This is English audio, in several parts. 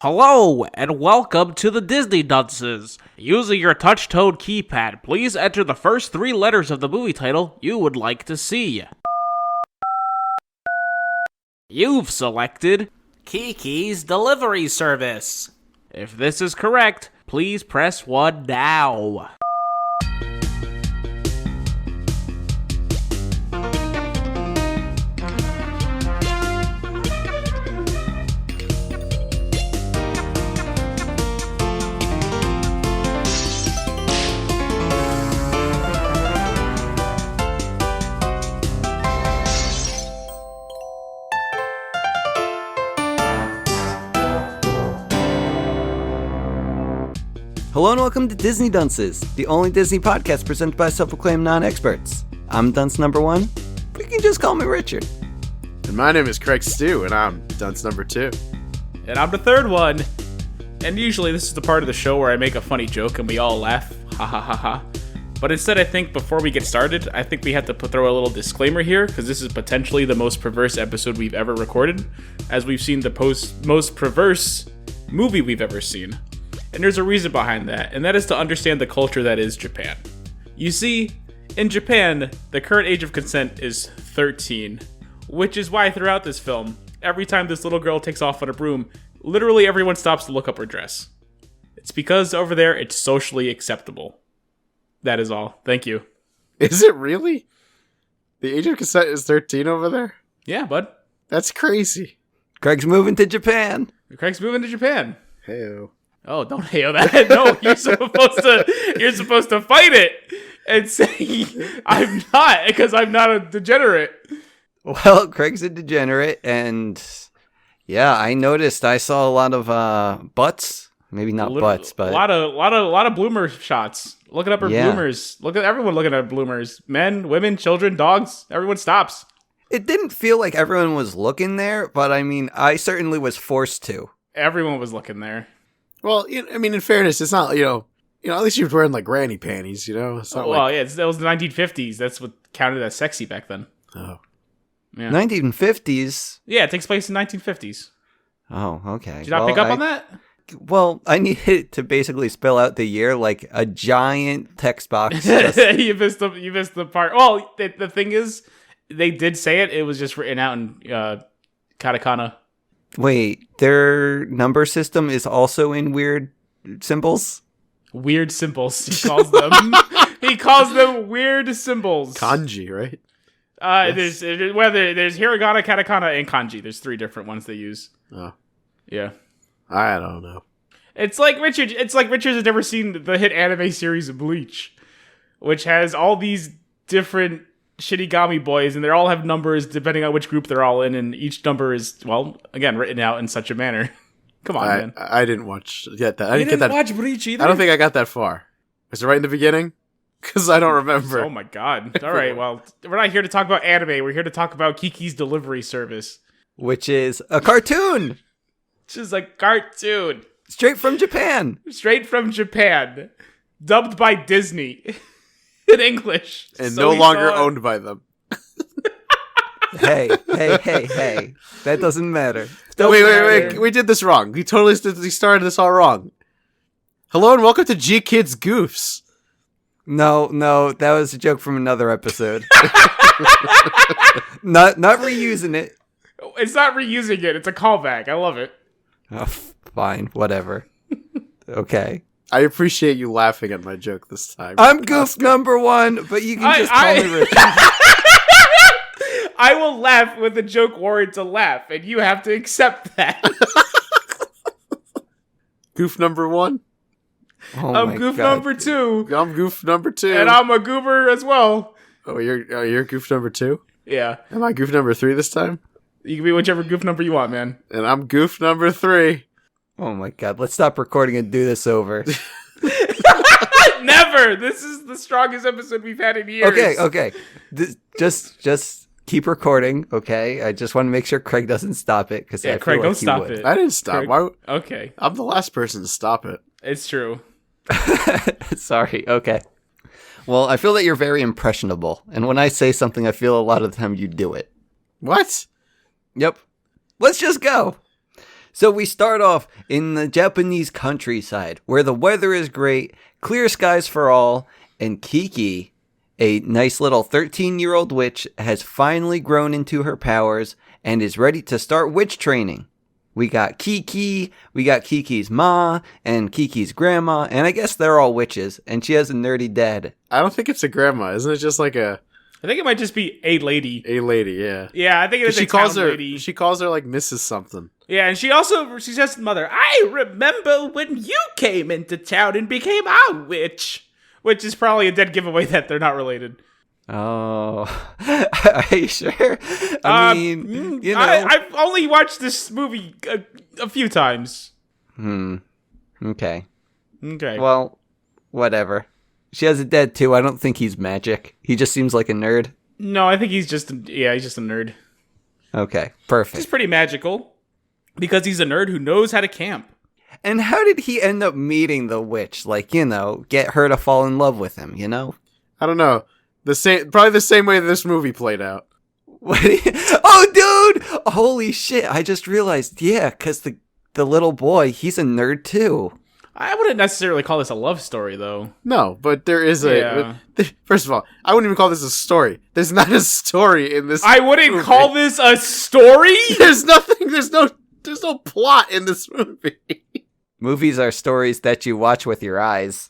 Hello, and welcome to the Disney Dunces. Using your touch-tone keypad, please enter the first three letters of the movie title you would like to see. You've selected Kiki's Delivery Service. If this is correct, please press 1 now. Hello and welcome to Disney Dunces, the only Disney podcast presented by self-proclaimed non-experts. I'm dunce number one, but you can just call me Richard. And my name is Craig Stew, and I'm dunce number 2. And I'm the third one. And usually this is the part of the show where I make a funny joke and we all laugh. Ha ha ha ha. But instead, I think before we get started, I think we have to throw a little disclaimer here, because this is potentially the most perverse episode we've ever recorded, as we've seen the most perverse movie we've ever seen. And there's a reason behind that, and that is to understand the culture that is Japan. You see, in Japan, the current age of consent is 13, which is why throughout this film, every time this little girl takes off on a broom, literally everyone stops to look up her dress. It's because over there, it's socially acceptable. That is all. Thank you. Is it really? The age of consent is 13 over there? Yeah, bud. That's crazy. Craig's moving to Japan. Craig's moving to Japan. Hey-o. Oh, don't hail that. No, you're supposed to fight it and say, I'm not, because I'm not a degenerate. Well, Craig's a degenerate, and yeah, I saw a lot of butts. Maybe not butts, but a lot of bloomer shots. Looking up her bloomers. Look at everyone looking at bloomers. Men, women, children, dogs. Everyone stops. It didn't feel like everyone was looking there, but I mean, I certainly was forced to. Everyone was looking there. Well, I mean, in fairness, it's not, at least she was wearing, like, granny panties, It's not that was the 1950s. That's what counted as sexy back then. Oh. Yeah. 1950s? Yeah, it takes place in 1950s. Oh, okay. Did you not pick up on that? Well, I needed to basically spell out the year like a giant text box. You missed the part. Well, the thing is, they did say it. It was just written out in katakana. Wait, their number system is also in weird symbols? Weird symbols, he calls them. He calls them weird symbols. Kanji, right? Yes. There's hiragana, katakana, and kanji. There's 3 different ones they use. Oh. Yeah. I don't know. It's like Richard has never seen the hit anime series Bleach, which has all these different Shinigami boys, and they all have numbers depending on which group they're all in, and each number is, well, again, written out in such a manner. Come on, man. I didn't get that. I didn't watch Bleach either? I don't think I got that far. Was it right in the beginning? Because I don't remember. Oh my god. All right, well, we're not here to talk about anime. We're here to talk about Kiki's Delivery Service. Which is a cartoon! Which is a cartoon. Straight from Japan. Straight from Japan. Dubbed by Disney. In English. And no longer owned by them. Hey. That doesn't matter. Wait. We did this wrong. We started this all wrong. Hello and welcome to G-Kids Goofs. No, that was a joke from another episode. Not reusing it. It's not reusing it. It's a callback. I love it. Oh, fine. Whatever. Okay. I appreciate you laughing at my joke this time. I'm goof number 1, but you can just call me Richard. I will laugh when the joke warrants a laugh, and you have to accept that. Goof number 1? I'm goof number 2. I'm goof number 2. And I'm a goober as well. Oh, you're goof number 2? Yeah. Am I goof number 3 this time? You can be whichever goof number you want, man. And I'm goof number 3. Oh my god, let's stop recording and do this over. Never! This is the strongest episode we've had in years. Okay. Just keep recording, okay? I just want to make sure Craig doesn't stop it. Yeah, Craig, don't stop it. I didn't stop. Craig, Why? Okay. I'm the last person to stop it. It's true. Sorry, okay. Well, I feel that you're very impressionable. And when I say something, I feel a lot of the time you do it. What? Yep. Let's just go. So we start off in the Japanese countryside, where the weather is great, clear skies for all, and Kiki, a nice little 13-year-old witch, has finally grown into her powers and is ready to start witch training. We got Kiki, we got Kiki's ma, and Kiki's grandma, and I guess they're all witches, and she has a nerdy dad. I don't think it's a grandma. Isn't it just like a... I think it might just be a lady. A lady, yeah. Yeah, I think it is She a calls town her. lady. She calls her like Mrs. Something. Yeah, and she says to the mother, I remember when you came into town and became our witch. Which is probably a dead giveaway that they're not related. Oh, are you sure? I mean, you know. I've only watched this movie a few times. Okay. Okay. Well, whatever. She has a dad too. I don't think he's magic. He just seems like a nerd. No, I think he's just a nerd. Okay, perfect. He's pretty magical because he's a nerd who knows how to camp. And how did he end up meeting the witch? Like, you know, get her to fall in love with him, you know? I don't know. Probably the same way this movie played out. Oh, dude! Holy shit, I just realized. Yeah, because the little boy, he's a nerd too. I wouldn't necessarily call this a love story, though. No, but there is a... Yeah. First of all, I wouldn't even call this a story. There's not a story in this I wouldn't movie. call this a story? There's nothing... There's no plot in this movie. Movies are stories that you watch with your eyes.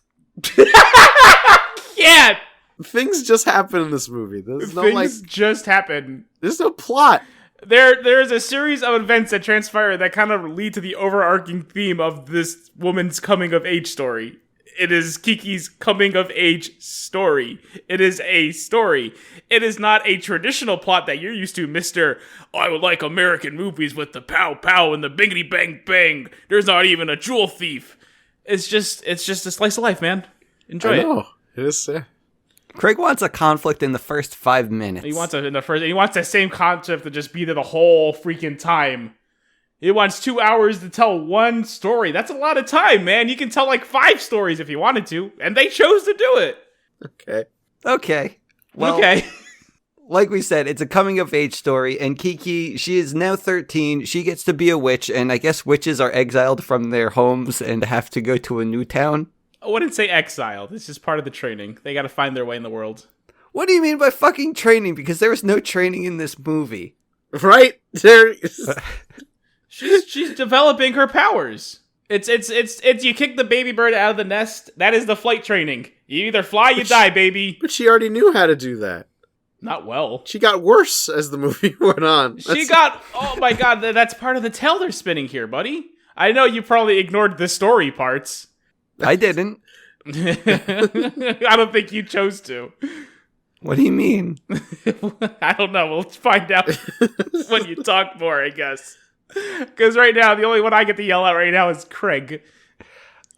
Yeah! Things just happen in this movie. There's no, Things just happen. There's no plot. There's a series of events that transpire that kind of lead to the overarching theme of this woman's coming of age story. It is Kiki's coming of age story. It is a story. It is not a traditional plot that you're used to, Mr. I would like American movies with the pow pow and the bingity bang bang. There's not even a jewel thief. It's just a slice of life, man. Enjoy it. It is. Craig wants a conflict in the first 5 minutes. He wants the same concept to just be there the whole freaking time. He wants 2 hours to tell one story. That's a lot of time, man. You can tell like 5 stories if you wanted to, and they chose to do it. Okay. Well, okay. Like we said, it's a coming of age story, and Kiki, she is now 13. She gets to be a witch, and I guess witches are exiled from their homes and have to go to a new town. I wouldn't say exile. This is part of the training. They gotta find their way in the world. What do you mean by fucking training? Because there was no training in this movie. Right? There is. She's developing her powers. It's you kick the baby bird out of the nest. That is the flight training. You either fly, you die, baby. But she already knew how to do that. Not well. She got worse as the movie went on. Oh my god, that's part of the tale they're spinning here, buddy. I know you probably ignored the story parts. I didn't. I don't think you chose to. What do you mean? I don't know. We'll find out when you talk more, I guess. Because right now, the only one I get to yell at right now is Craig.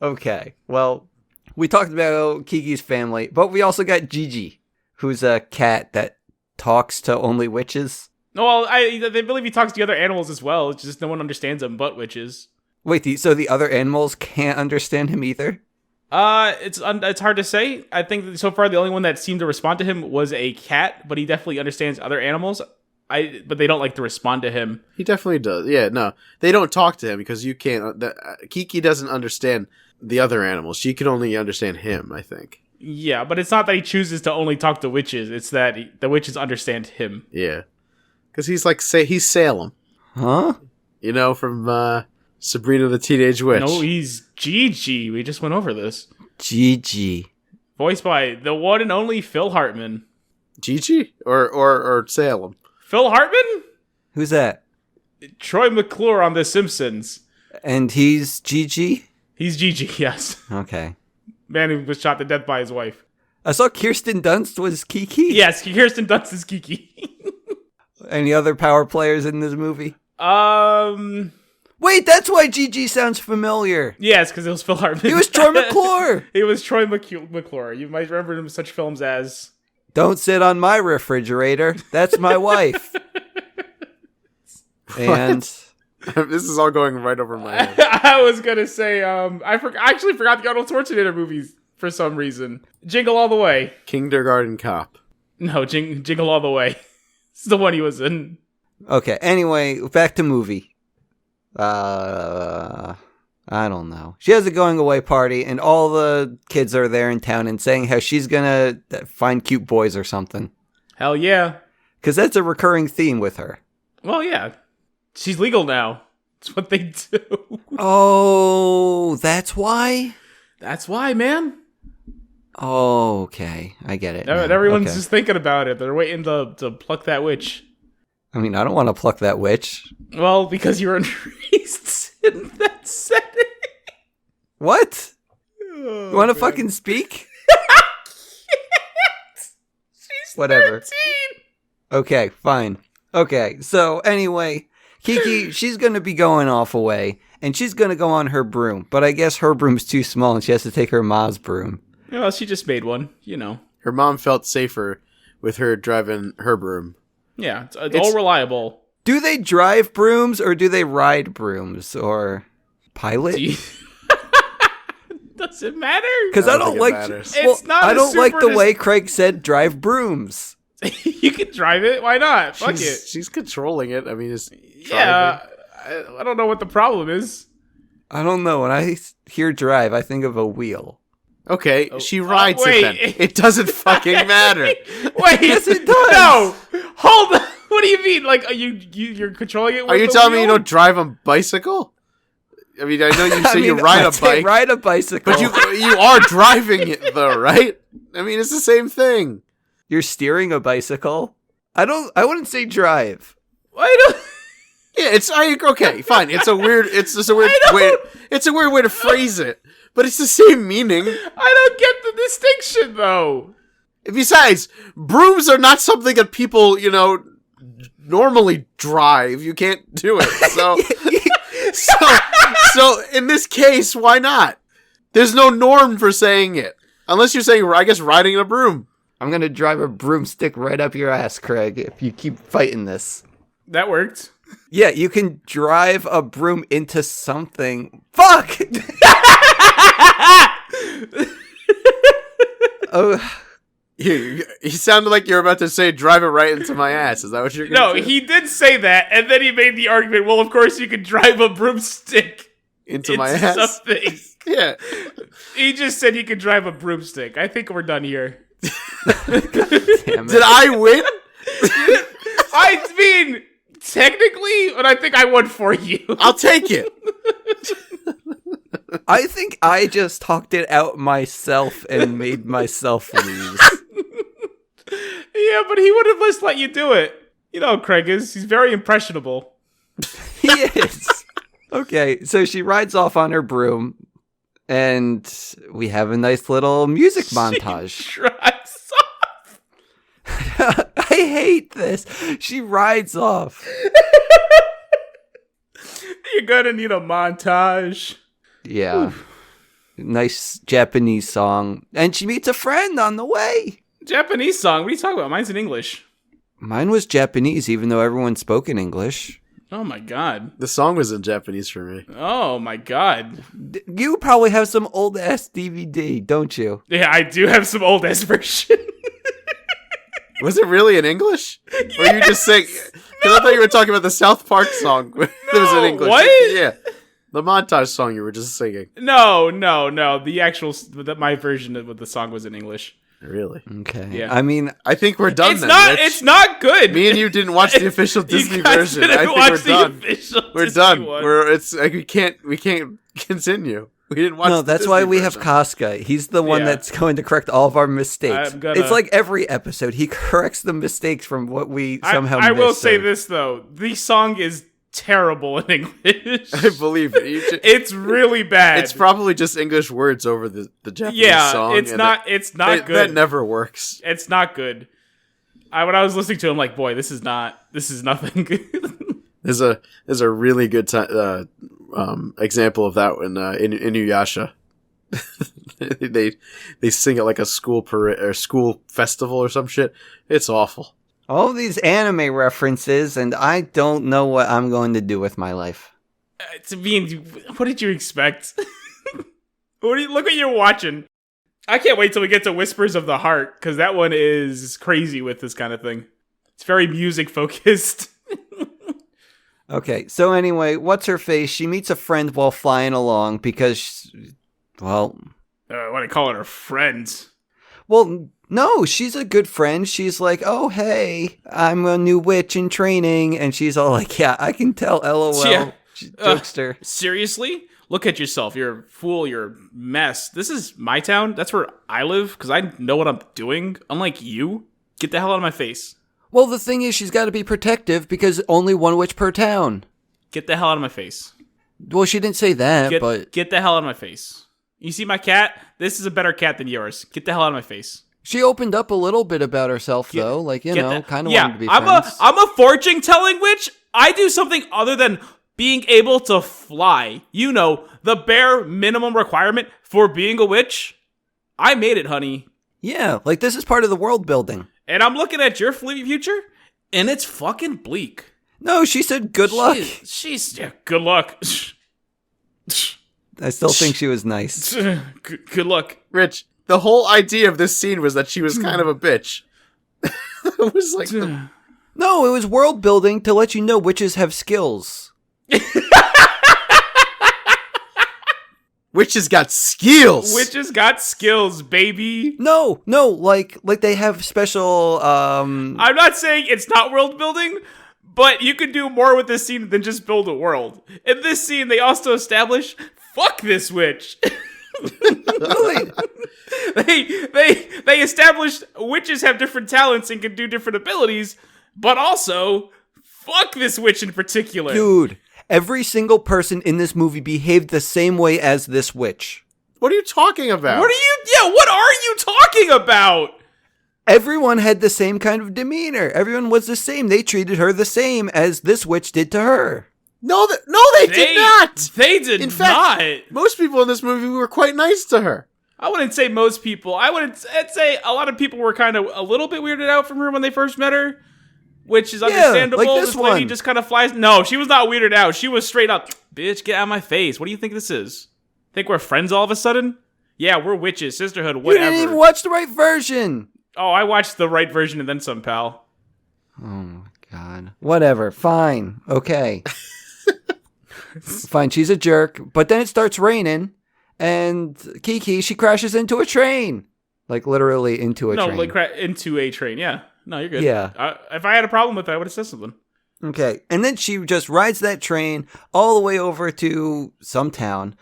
Okay, well, we talked about Kiki's family, but we also got Gigi, who's a cat that talks to only witches. Well, they believe he talks to other animals as well. It's just no one understands him but witches. Wait, so the other animals can't understand him either? It's hard to say. I think so far the only one that seemed to respond to him was a cat, but he definitely understands other animals. But they don't like to respond to him. He definitely does. Yeah, no, they don't talk to him because you can't. Kiki doesn't understand the other animals. She can only understand him, I think. Yeah, but it's not that he chooses to only talk to witches. It's that the witches understand him. Yeah, because he's like he's Salem. Huh? You know, from Sabrina the Teenage Witch. No, he's Gigi. We just went over this. Gigi. Voiced by the one and only Phil Hartman. Gigi? Or Salem? Phil Hartman? Who's that? Troy McClure on The Simpsons. And he's Gigi? He's Gigi, yes. Okay. Man who was shot to death by his wife. I saw Kirsten Dunst was Kiki. Yes, Kirsten Dunst is Kiki. Any other power players in this movie? Wait, that's why Gigi sounds familiar. Yes, because it was Phil Hartman. He was Troy McClure. He was Troy McClure. You might remember him in such films as... Don't sit on my refrigerator. That's my wife. And... This is all going right over my head. I was going to say, I actually forgot the Arnold Schwarzenegger movies for some reason. Jingle All the Way. Kindergarten Cop. No, Jingle All the Way. It's the one he was in. Okay, anyway, back to movie. I don't know. She has a going away party, and all the kids are there in town and saying how she's gonna find cute boys or something. Hell yeah. Because that's a recurring theme with her. Well, yeah. She's legal now. That's what they do. Oh, that's why? That's why, man. Oh, okay. I get it. now. Everyone's Okay. just thinking about it. They're waiting to pluck that witch. I mean, I don't want to pluck that witch. Well, because you're unreleased in that setting. What? Oh, You want to man. fucking speak? She's Whatever. 13. Okay, fine. Okay, so anyway, Kiki, she's going to be going off away, and she's going to go on her broom. But I guess her broom's too small, and she has to take her ma's broom. Well, she just made one, you know. Her mom felt safer with her driving her broom. Yeah, it's all reliable. Do they drive brooms, or do they ride brooms, or pilot? Does it matter? Because I don't think it like. matters. It's not I a don't like the super way Craig said drive brooms. You can drive it. Why not? Fuck it. She's controlling it. I mean, it's Yeah, I don't know what the problem is. I don't know. When I hear drive, I think of a wheel. okay. She rides wait. it then. It doesn't fucking matter. Wait, Yes, it does. No, hold on. What do you mean? Like, are you're controlling it? With Are you the telling me you wheel? don't drive a bicycle? I mean, I know you I say you mean, ride I a say bike, ride a bicycle. but you are driving it though, right? I mean, it's the same thing. You're steering a bicycle. I wouldn't say drive. I don't. Yeah, okay, fine. It's just a weird I way. don't- It's a weird way to phrase it, but it's the same meaning. I don't get the distinction though. Besides, brooms are not something that people, normally drive. You can't do it. So in this case, why not? There's no norm for saying it. Unless you're saying, I guess, riding a broom. I'm gonna drive a broomstick right up your ass, Craig, if you keep fighting this. That worked. Yeah, you can drive a broom into something. Fuck! Oh, You sounded like you're about to say, drive it right into my ass. Is that what you're No, going to do? he did say that, and then he made the argument. Well, of course, you could drive a broomstick Into my into ass? something. Yeah. He just said you could drive a broomstick. I think we're done here. damn it. Did I win? I mean, technically, but I think I won for you. I'll take it. I think I just talked it out myself and made myself lose. Yeah, but he would have just let you do it. You know how Craig is. He's very impressionable. He is. Okay, so she rides off on her broom, and we have a nice little music montage. She drives off. I hate this. She rides off. You're gonna need a montage. Yeah. Nice Japanese song. And she meets a friend on the way. Japanese song. What are you talking about? Mine's in English. Mine was Japanese, even though everyone spoke in English. Oh my god. The song was in Japanese for me. Oh my god. You probably have some old ass DVD, don't you? Yeah, I do have some old ass version. Was it really in English? Or were you just saying... Because I thought you were talking about the South Park song that was in English. what? Yeah. The montage song you were just singing. No. The actual, my version of the song was in English. Really? Okay. Yeah. I mean, I think we're done It's then, not. Rich. It's not good. Me and you didn't watch the official Disney You guys version. didn't I think watch we're the done. official We're Disney done. one. We can't continue. We didn't watch. no, the that's Disney why we have version. Casca. He's the one Yeah. that's going to correct all of our mistakes. I'm gonna- It's like every episode. He corrects the mistakes from what we somehow I will missed say or- this though: the song is terrible in English. I believe it. It's really bad. It's probably just English words over the Japanese yeah. song. It's and not. It's not that, good. That never works. It's not good. When I was listening to him, like, boy, this is nothing. There's a really good example of that in Inuyasha. they sing it like a school parade or school festival or some shit. It's awful. all these anime references, and I don't know what I'm going to do with my life. To mean, what did you expect? Look what you're watching. I can't wait till we get to Whispers of the Heart, because that one is crazy with this kind of thing. It's very music focused. Okay, so anyway, what's her face? She meets a friend while flying along because, well, What do you call it? Her friends. well, no, she's a good friend. She's like, oh, hey, I'm a new witch in training. And she's all like, yeah, I can tell, LOL. Yeah. Jokester. Seriously? Look at yourself. You're a fool. You're a mess. This is my town. That's where I live because I know what I'm doing. Unlike you. Get the hell out of my face. Well, the thing is, she's got to be protective because only one witch per town. Get the hell out of my face. Well, she didn't say that, but... Get the hell out of my face. You see my cat? This is a better cat than yours. Get the hell out of my face. She opened up a little bit about herself, though. Like, kind of wanted to be friends. I'm a fortune-telling witch. I do something other than being able to fly. You know, the bare minimum requirement for being a witch. I made it, honey. Yeah, like, this is part of the world building. And I'm looking at your future, and it's fucking bleak. No, she said good luck. Yeah, good luck. I still think she was nice. Good luck. Rich, the whole idea of this scene was that she was kind of a bitch. It was like... No, it was world building to let you know witches have skills. Witches got skills. Witches got skills, baby. No, like they have special, I'm not saying it's not world building, but you can do more with this scene than just build a world. In this scene, they also establish, fuck this witch. They established witches have different talents and can do different abilities, but also, fuck this witch in particular. Dude, every single person in this movie behaved the same way as this witch. What are you talking about? What are you talking about? Everyone had the same kind of demeanor. Everyone was the same. They treated her the same as this witch did to her. No, they did not. They did In fact, not. most people in this movie were quite nice to her. I wouldn't say most people. I'd say a lot of people were kind of a little bit weirded out from her when they first met her, which is understandable. Like this lady one. just kind of flies. No, she was not weirded out. She was straight up, bitch, get out of my face. What do you think this is? Think we're friends all of a sudden? Yeah, we're witches, sisterhood, whatever. You didn't even watch the right version. Oh, I watched the right version and then some, pal. Oh my god. Whatever. Fine. Okay. Fine, she's a jerk. But then it starts raining, and Kiki, she crashes into a train. Like, literally into a train. No, like into a train, yeah. No, you're good. Yeah. If I had a problem with that, I would have said something. Okay. And then she just rides that train all the way over to some town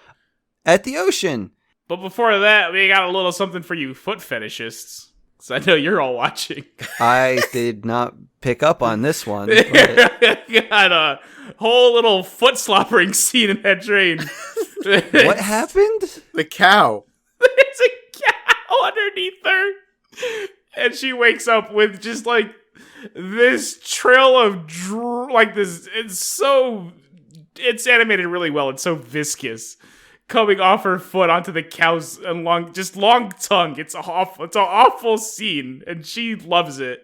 at the ocean. But before that, we got a little something for you foot fetishists. So I know you're all watching. I did not pick up on this one. Got a whole little foot slobbering scene in that train. What happened? The cow. There's a cow underneath her. And she wakes up with just like this trail of like this. It's animated really well. It's so viscous. Coming off her foot onto the cow's and long tongue. It's an awful scene, and she loves it.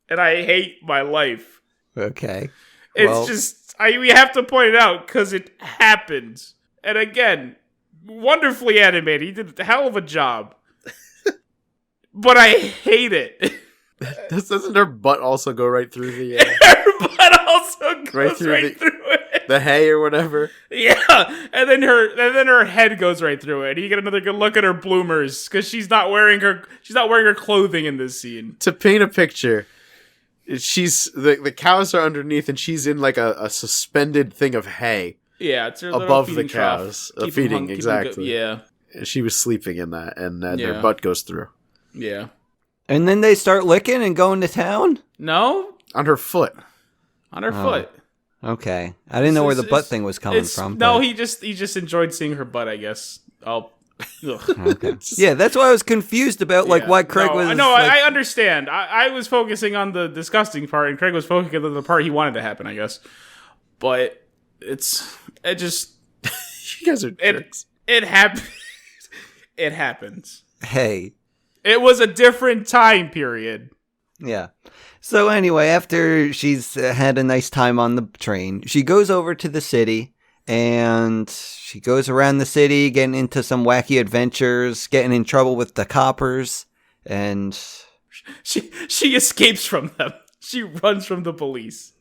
And I hate my life. Okay. It's just we have to point it out because it happened. And again, wonderfully animated. He did a hell of a job. But I hate it. Doesn't her butt also go right through the... Her butt also goes right through it. The hay or whatever. Yeah, and then her head goes right through it. And you get another good look at her bloomers because she's not wearing her clothing in this scene. To paint a picture, she's the cows are underneath, and she's in like a suspended thing of hay. Yeah, it's her above the feeding trough. cows. Keep Feeding, them exactly. Yeah, And she was sleeping in that, and then Yeah. her butt goes through yeah. And then they start licking and going to town? No, on her foot. on her foot. Okay. I didn't know where the butt thing was coming from. No, but- he just enjoyed seeing her butt, I guess. Ugh. Okay. Yeah, that's why I was confused about Yeah. why Craig no, was. No, like, I understand. I was focusing on the disgusting part, and Craig was focusing on the part he wanted to happen, I guess. But it just You guys are jerks. it happened. It happens. Hey. It was a different time period. Yeah. So anyway, after she's had a nice time on the train, she goes over to the city and she goes around the city, getting into some wacky adventures, getting in trouble with the coppers, and She escapes from them. She runs from the police.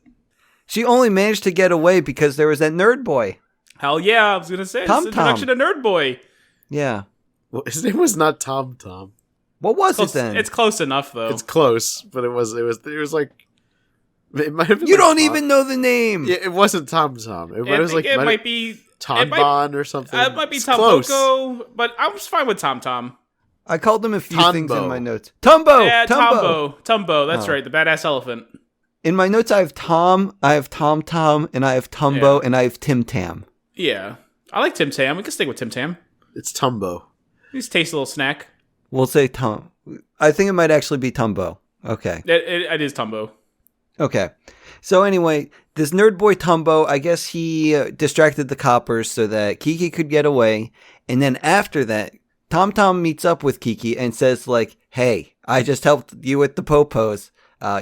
She only managed to get away because there was that nerd boy. Hell yeah, I was gonna say, this is introduction to Nerd Boy. Yeah. Well, his name was not Tom Tom. What was it then? It's close enough, though. It's close, but it was like... It might have been You like don't Tom. even know the name. Yeah, it wasn't Tom Tom. It might be Tom Bon or something. It might be It's Tom close. Boko, but I was fine with Tom Tom. I called him a few things in Tumbo. my notes. Tumbo! Yeah, Tumbo! Tumbo, that's Oh. right, the badass elephant. In my notes, I have Tom, I have Tom Tom, and I have Tumbo, and I have Tim Tam. Yeah. I like Tim Tam. We can stick with Tim Tam. It's Tumbo. He's a tasty little snack. We'll say Tom. I think it might actually be Tumbo. Okay. It is Tumbo. Okay. So anyway, this nerd boy Tumbo, I guess he distracted the coppers so that Kiki could get away. And then after that, Tom Tom meets up with Kiki and says like, hey, I just helped you with the popos.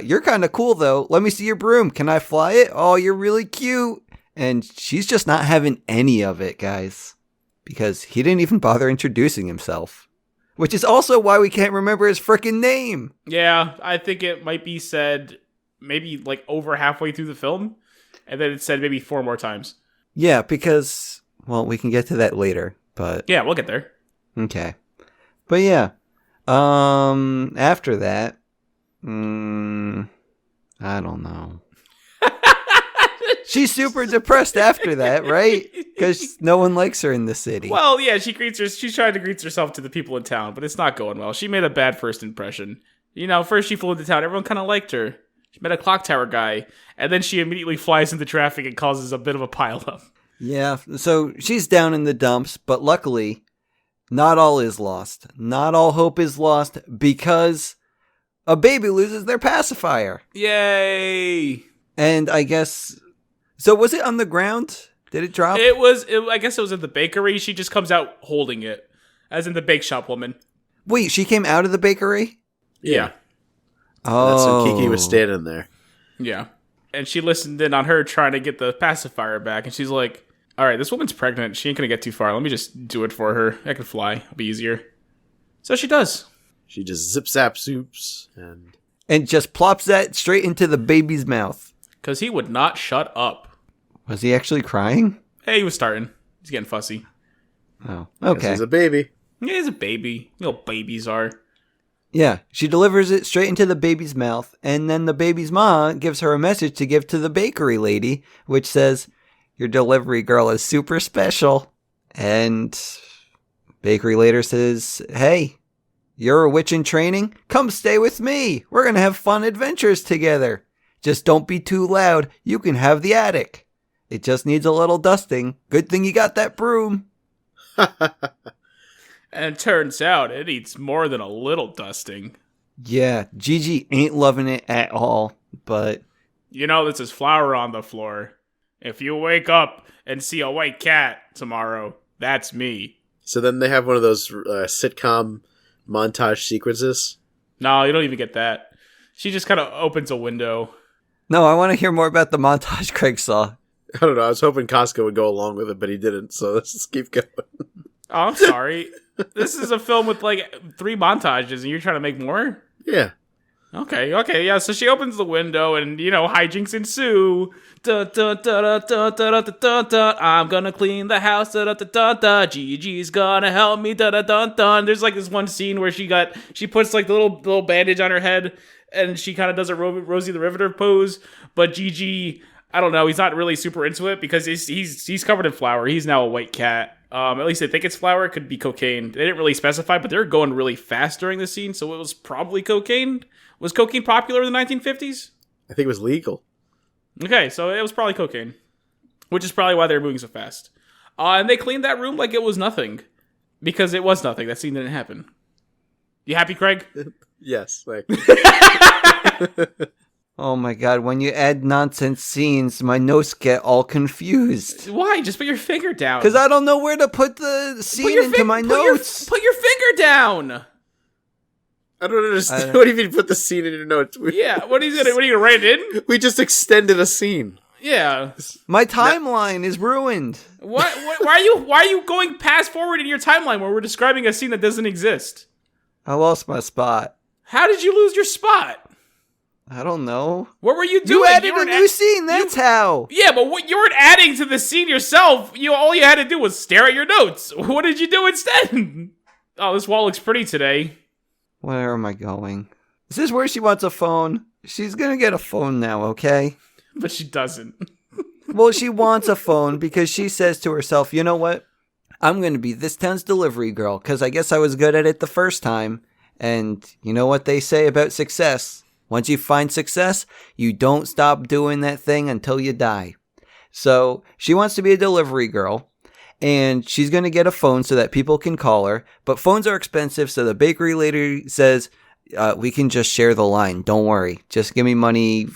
You're kind of cool though. Let me see your broom. Can I fly it? Oh, you're really cute. And she's just not having any of it, guys. Because he didn't even bother introducing himself. Which is also why we can't remember his frickin' name. Yeah, I think it might be said maybe like over halfway through the film. And then it's said maybe 4 more times. Yeah, because, well, we can get to that later. But Yeah, we'll get there. okay. But yeah. After that, I don't know. She's super depressed after that, right? Because no one likes her in the city. Well, yeah, she's trying to greet herself to the people in town, but it's not going well. She made a bad first impression. You know, first she flew into town, everyone kind of liked her. She met a clock tower guy, and then she immediately flies into traffic and causes a bit of a pileup. Yeah, so she's down in the dumps, but luckily, not all is lost. Not all hope is lost because a baby loses their pacifier. Yay! And I guess... So was it on the ground? Did it drop? I guess it was at the bakery. She just comes out holding it, as in the bake shop woman. Wait, she came out of the bakery? Yeah. Oh. That's when Kiki was standing there. Yeah. And she listened in on her trying to get the pacifier back, and she's like, all right, this woman's pregnant. She ain't going to get too far. Let me just do it for her. I can fly. It'll be easier. So she does. She just zip-zap soups And just plops that straight into the baby's mouth. Because he would not shut up. Was he actually crying? Hey, he was starting. He's getting fussy. Oh, Because okay. he's a baby. Yeah, he's a baby. You know what babies are. Yeah, she delivers it straight into the baby's mouth, and then the baby's mom gives her a message to give to the bakery lady, which says, your delivery girl is super special. And bakery later says, hey, you're a witch in training? Come stay with me. We're going to have fun adventures together. Just don't be too loud. You can have the attic. It just needs a little dusting. Good thing you got that broom. And it turns out it needs more than a little dusting. Yeah, Gigi ain't loving it at all, but... You know, this is flour on the floor. If you wake up and see a white cat tomorrow, that's me. So then they have one of those sitcom montage sequences. No, you don't even get that. She just kind of opens a window. No, I want to hear more about the montage Craig saw. I don't know. I was hoping Costco would go along with it, but he didn't. So let's just keep going. Oh, I'm sorry. This is a film with like 3 montages and you're trying to make more? Yeah. Okay, yeah. So she opens the window and, you know, hijinks ensue. Da, da, da, da, da, da, da, da, da. I'm gonna clean the house. Da, da, da, da, da. Gigi's gonna help me. Da, da, da, da. And there's like this one scene where she puts like the little bandage on her head and she kind of does a Rosie the Riveter pose. But Gigi, I don't know, he's not really super into it because he's covered in flour. He's now a white cat. At least they think it's flour. It could be cocaine. They didn't really specify, but they're going really fast during the scene, so it was probably cocaine. Was cocaine popular in the 1950s? I think it was legal. Okay, so it was probably cocaine, which is probably why they were moving so fast. And they cleaned that room like it was nothing, because it was nothing. That scene didn't happen. You happy, Craig? Yes. Like, Oh my god, when you add nonsense scenes, my notes get all confused. Why? Just put your finger down. Because I don't know where to put the scene into my notes. Put your finger down. I don't understand. What do you mean put the scene in your notes? Yeah, what are you gonna write it in? We just extended a scene. Yeah. My timeline is ruined. Why are you going past forward in your timeline where we're describing a scene that doesn't exist? I lost my spot. How did you lose your spot? I don't know. What were you doing? You added a weren't new scene, that's how. Yeah, but what you weren't adding to the scene yourself. All you had to do was stare at your notes. What did you do instead? Oh, this wall looks pretty today. Where am I going? Is this where she wants a phone? She's gonna get a phone now, okay? But she doesn't. Well, she wants a phone because she says to herself, you know what? I'm gonna be this town's delivery girl because I guess I was good at it the first time. And you know what they say about success? Once you find success, you don't stop doing that thing until you die. So she wants to be a delivery girl, and she's going to get a phone so that people can call her. But phones are expensive, so the bakery lady says, we can just share the line. Don't worry. Just give me money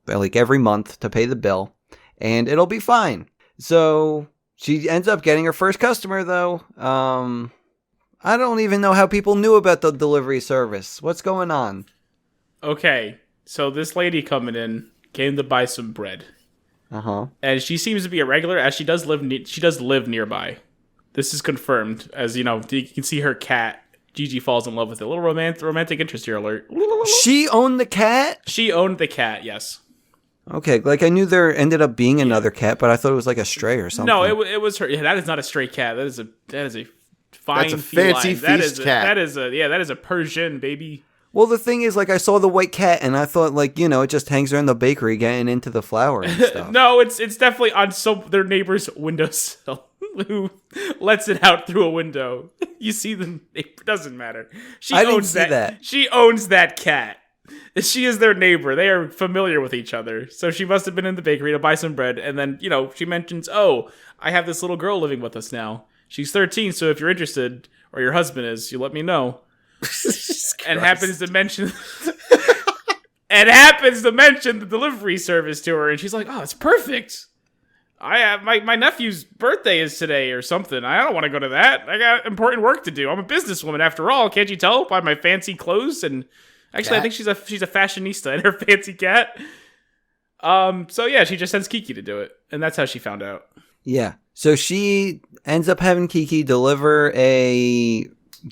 like every month to pay the bill, and it'll be fine. So she ends up getting her first customer, though. I don't even know how people knew about the delivery service. What's going on? Okay, so this lady coming in came to buy some bread. And she seems to be a regular, as she does live nearby. This is confirmed, as you can see her cat. Gigi falls in love with it. A little romantic interest here alert. She owned the cat? She owned the cat, yes. Okay, like I knew there ended up being another cat, but I thought it was like a stray or something. No, it was her. Yeah, that is not a stray cat. That is a fine, that's a fancy feast cat. That is a Persian, baby. Well, the thing is, like, I saw the white cat, and I thought, like, it just hangs around the bakery getting into the flour and stuff. No, it's definitely on their neighbor's windowsill, who lets it out through a window. You see them. It doesn't matter. I didn't see that. She owns that cat. She is their neighbor. They are familiar with each other. So she must have been in the bakery to buy some bread, and then, she mentions, oh, I have this little girl living with us now. She's 13, so if you're interested, or your husband is, you let me know. And happens to mention the delivery service to her, and she's like, oh, it's perfect. I have my nephew's birthday is today or something. I don't want to go to that. I got important work to do. I'm a businesswoman after all. Can't you tell by my fancy clothes? And actually, cat. I think she's a fashionista in her fancy cat. So yeah, she just sends Kiki to do it, and that's how she found out. Yeah. So she ends up having Kiki deliver a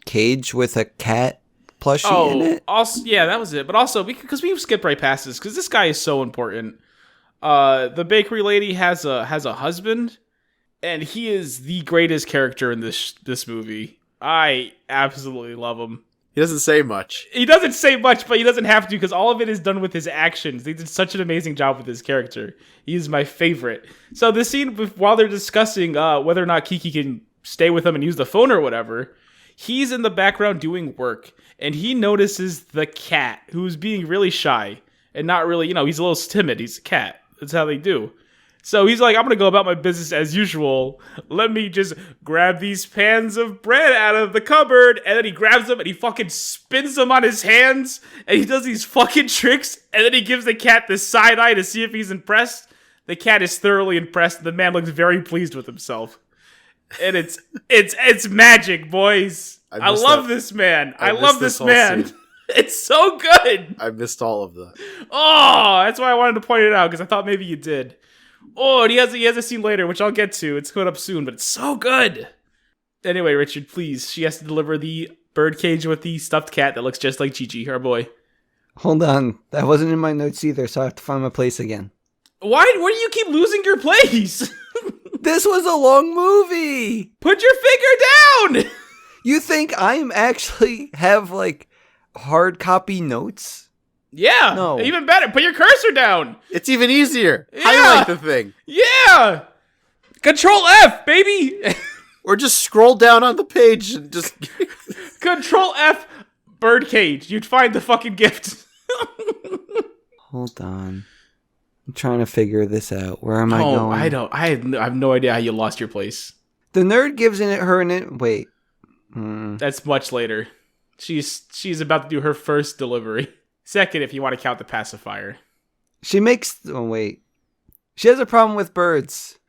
cage with a cat plushie in it. Also, yeah, that was it. But also, because we skipped right past this, because this guy is so important. The bakery lady has a husband, and he is the greatest character in this movie. I absolutely love him. He doesn't say much. He doesn't say much, but he doesn't have to, because all of it is done with his actions. They did such an amazing job with his character. He is my favorite. So the scene, while they're discussing whether or not Kiki can stay with him and use the phone or whatever, he's in the background doing work, and he notices the cat, who's being really shy, and not really, he's a little timid. He's a cat. That's how they do. So he's like, I'm going to go about my business as usual. Let me just grab these pans of bread out of the cupboard. And then he grabs them and he fucking spins them on his hands. And he does these fucking tricks. And then he gives the cat this side eye to see if he's impressed. The cat is thoroughly impressed. The man looks very pleased with himself. And it's magic, boys. I love this man. I love this man. It's so good. I missed all of that. Oh, that's why I wanted to point it out, because I thought maybe you did. Oh, and he has a scene later, which I'll get to. It's coming up soon, but it's so good. Anyway, Richard, please. She has to deliver the bird cage with the stuffed cat that looks just like Gigi, our boy. Hold on. That wasn't in my notes either, so I have to find my place again. Why do you keep losing your place? This was a long movie. Put your finger down. You think I am actually have, like, hard copy notes? Yeah, no. Even better. Put your cursor down. It's even easier. Yeah. Highlight the thing. Yeah. Control F, baby. Or just scroll down on the page and just... Control F, birdcage. You'd find the fucking gift. Hold on. I'm trying to figure this out. Where am I going? I have no idea how you lost your place. The nerd gives her an... Wait. That's much later. She's about to do her first delivery. Second, if you want to count the pacifier. She makes... Oh, wait. She has a problem with birds.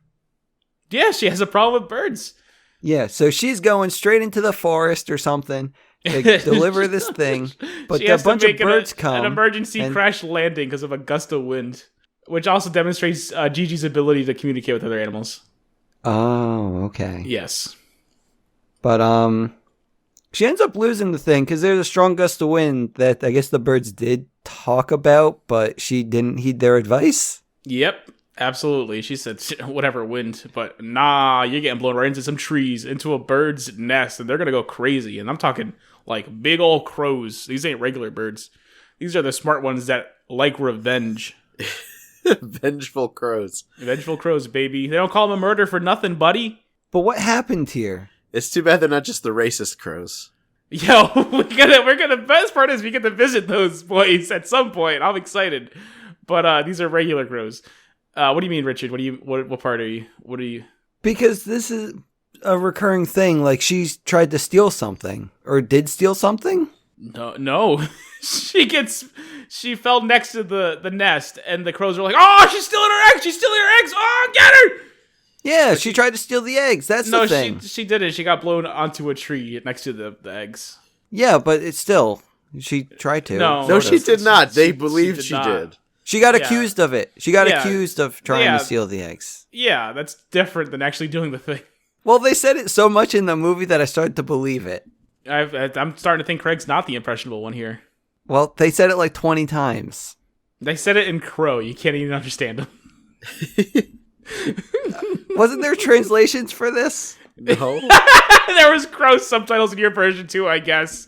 Yeah, she has a problem with birds. Yeah, so she's going straight into the forest or something to deliver this thing. But a bunch of birds come. An emergency crash landing because of a gust of wind. Which also demonstrates Gigi's ability to communicate with other animals. Oh, okay. Yes. But, she ends up losing the thing because there's a strong gust of wind that I guess the birds did talk about, but she didn't heed their advice? Yep, absolutely. She said, whatever, wind. But nah, you're getting blown right into some trees, into a bird's nest, and they're going to go crazy. And I'm talking like big old crows. These ain't regular birds. These are the smart ones that like revenge. Vengeful crows. Vengeful crows, baby. They don't call them a murder for nothing, buddy. But what happened here? It's too bad they're not just the racist crows. Yo, the best part is we get to visit those boys at some point. I'm excited. But these are regular crows. What do you mean, Richard? What part are you? Because this is a recurring thing. Like, she's tried to steal something. Or did steal something? No. She fell next to the nest, and the crows were like, "Oh, she's stealing her eggs! She's stealing her eggs! Oh, get her!" Yeah, she tried to steal the eggs. That's the thing. No, she didn't. She got blown onto a tree next to the eggs. Yeah, but it's still, she tried to. No, she did not. They believed she not. did. She got accused of it. She got accused of trying to steal the eggs. Yeah, that's different than actually doing the thing. Well, they said it so much in the movie that I started to believe it. I'm starting to think Craig's not the impressionable one here. Well, they said it like 20 times. They said it in Crow. You can't even understand them. Wasn't there translations for this? No. There was Crow subtitles in your version too, I guess.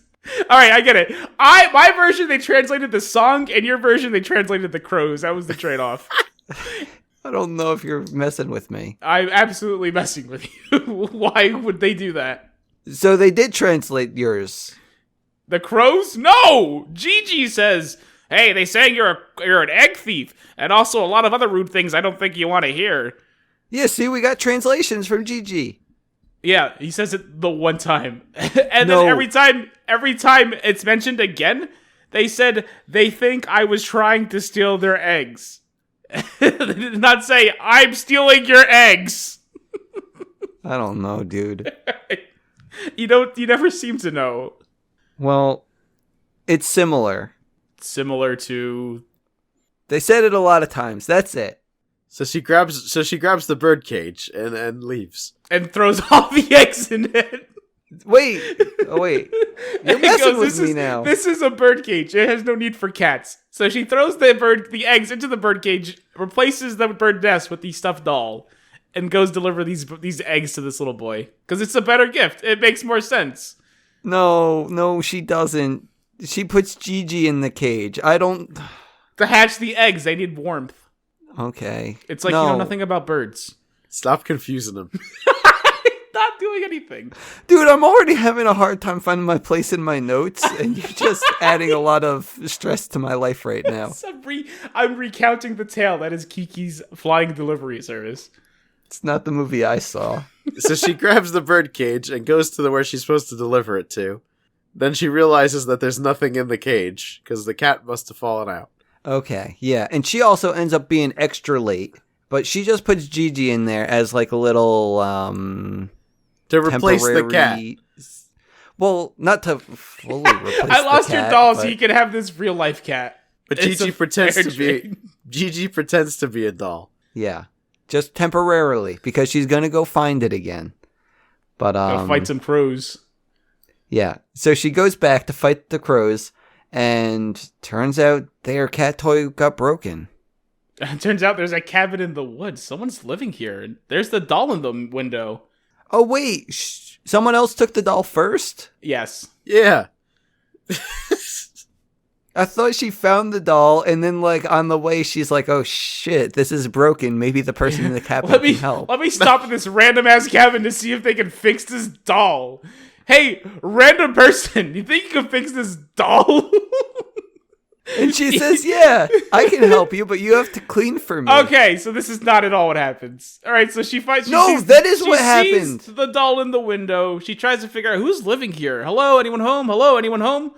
All right, I get it. My version, they translated the song, and your version, they translated the crows. That was the trade-off. I don't know if you're messing with me. I'm absolutely messing with you. Why would they do that? So they did translate yours. The crows? No! Gigi says, "Hey, they saying you're an egg thief, and also a lot of other rude things I don't think you want to hear." Yeah, see, we got translations from Gigi. Yeah, he says it the one time. And then every time it's mentioned again, they said they think I was trying to steal their eggs. They did not say, "I'm stealing your eggs." I don't know, dude. You never seem to know. Well, it's similar. Similar to... They said it a lot of times. That's it. So she grabs the bird cage and leaves. And throws all the eggs in it. Wait. You're messing with me now. This is a bird cage. It has no need for cats. So she throws the eggs into the bird cage, replaces the bird nest with the stuffed doll, and goes deliver these eggs to this little boy. Because it's a better gift. It makes more sense. No, she doesn't. She puts Gigi in the cage. I don't... To hatch the eggs, they need warmth. Okay. It's like you know nothing about birds. Stop confusing them. Not doing anything. Dude, I'm already having a hard time finding my place in my notes, and you're just adding a lot of stress to my life right now. I'm recounting the tale that is Kiki's flying delivery service. It's not the movie I saw. So she grabs the bird cage and goes to where she's supposed to deliver it to. Then she realizes that there's nothing in the cage, because the cat must have fallen out. Okay, yeah. And she also ends up being extra late, but she just puts Gigi in there as like a little, to replace the cat. Well, not to fully replace the cat. I lost your doll so you can have this real life cat. But Gigi pretends to be a doll. Yeah. Just temporarily, because she's gonna go find it again. But go fight some crows. Yeah. So she goes back to fight the crows, and turns out their cat toy got broken. It turns out there's a cabin in the woods. Someone's living here. There's the doll in the window. Oh wait, someone else took the doll first? Yes. Yeah. I thought she found the doll, and then, like, on the way, she's like, "Oh shit, this is broken. Maybe the person in the cabin can help." Let me stop at this random ass cabin to see if they can fix this doll. Hey, random person, you think you can fix this doll? And she says, "Yeah, I can help you, but you have to clean for me." Okay, so this is not at all what happens. All right, so she finds. That is what happened. Sees the doll in the window. She tries to figure out who's living here. Hello, anyone home? Hello, anyone home?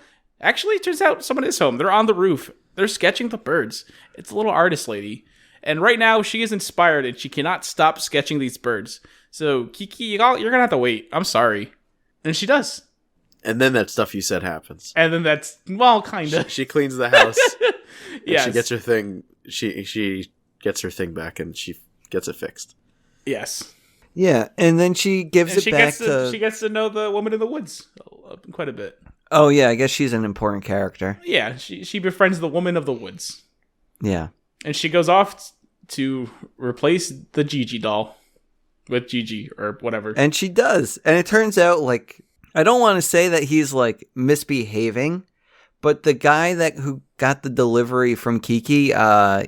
Actually, it turns out someone is home. They're on the roof. They're sketching the birds. It's a little artist lady. And right now, she is inspired, and she cannot stop sketching these birds. So, Kiki, you're going to have to wait. I'm sorry. And she does. And then that stuff you said happens. And then that's, well, kind of. She cleans the house. Yes. She gets her thing. She gets her thing back, and she gets it fixed. Yes. Yeah, and then she gives it back to... She gets to know the woman in the woods quite a bit. Oh, yeah, I guess she's an important character. Yeah, she befriends the woman of the woods. Yeah. And she goes off to replace the Gigi doll with Gigi or whatever. And she does. And it turns out, like, I don't want to say that he's, like, misbehaving, but the guy who got the delivery from Kiki,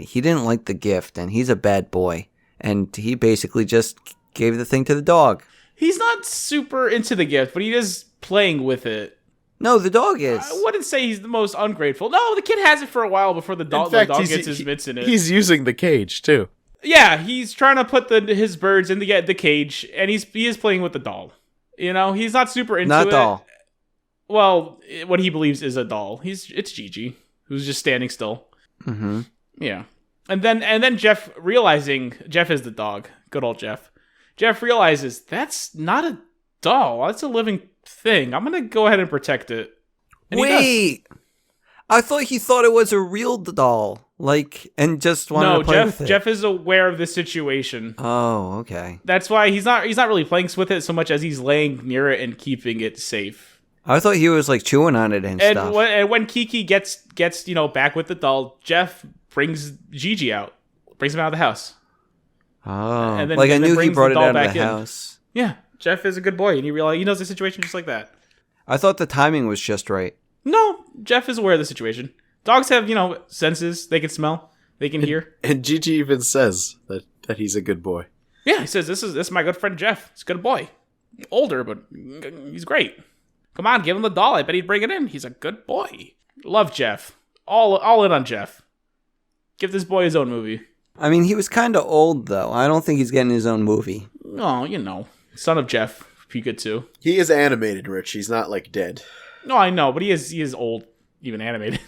he didn't like the gift, and he's a bad boy. And he basically just gave the thing to the dog. He's not super into the gift, but he is playing with it. No, the dog is. I wouldn't say he's the most ungrateful. No, the kid has it for a while before the dog gets his mitts in it. He's using the cage, too. Yeah, he's trying to put his birds in the cage, and he is playing with the doll. You know, he's not super into it. Not doll. Well, what he believes is a doll. It's Gigi, who's just standing still. Mm-hmm. Yeah. And then Jeff is the dog. Good old Jeff. Jeff realizes that's not a doll. That's a living thing. I'm gonna go ahead and protect it. And Wait, I thought he thought it was a real doll, like, and just wanted to play with it. Jeff is aware of the situation. Oh, okay. That's why he's not really playing with it so much as he's laying near it and keeping it safe. I thought he was like chewing on it and stuff. And when Kiki gets back with the doll, Jeff brings Gigi out, brings him out of the house. Oh, and then, like I and knew he brought it out back of the house. Yeah, Jeff is a good boy, and he knows the situation just like that. I thought the timing was just right. No, Jeff is aware of the situation. Dogs have, senses. They can smell. They can hear. And Gigi even says that he's a good boy. Yeah, he says, this is my good friend Jeff. He's a good boy. Older, but he's great. Come on, give him the doll. I bet he'd bring it in. He's a good boy. Love Jeff. All in on Jeff. Give this boy his own movie. I mean, he was kind of old, though. I don't think he's getting his own movie. Oh, son of Jeff. Be good too. He is animated, Rich. He's not, like, dead. No, I know, but he is old, even animated.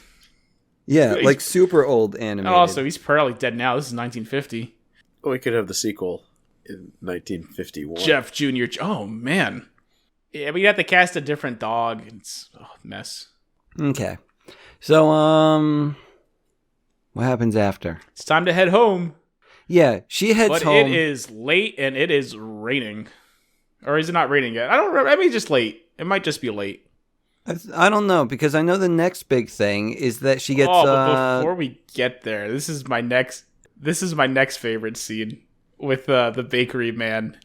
Yeah, like super old animated. And also, he's probably dead now. This is 1950. Oh, we could have the sequel in 1951. Jeff Jr. Oh, man. Yeah, we have to cast a different dog. It's a mess. Okay. So, what happens after? It's time to head home. Yeah, she heads home. But it is late and it is raining. Or is it not raining yet? I don't remember. I mean, just late. It might just be late. I don't know, because I know the next big thing is that she gets... but before we get there, this is my next favorite scene with the bakery man.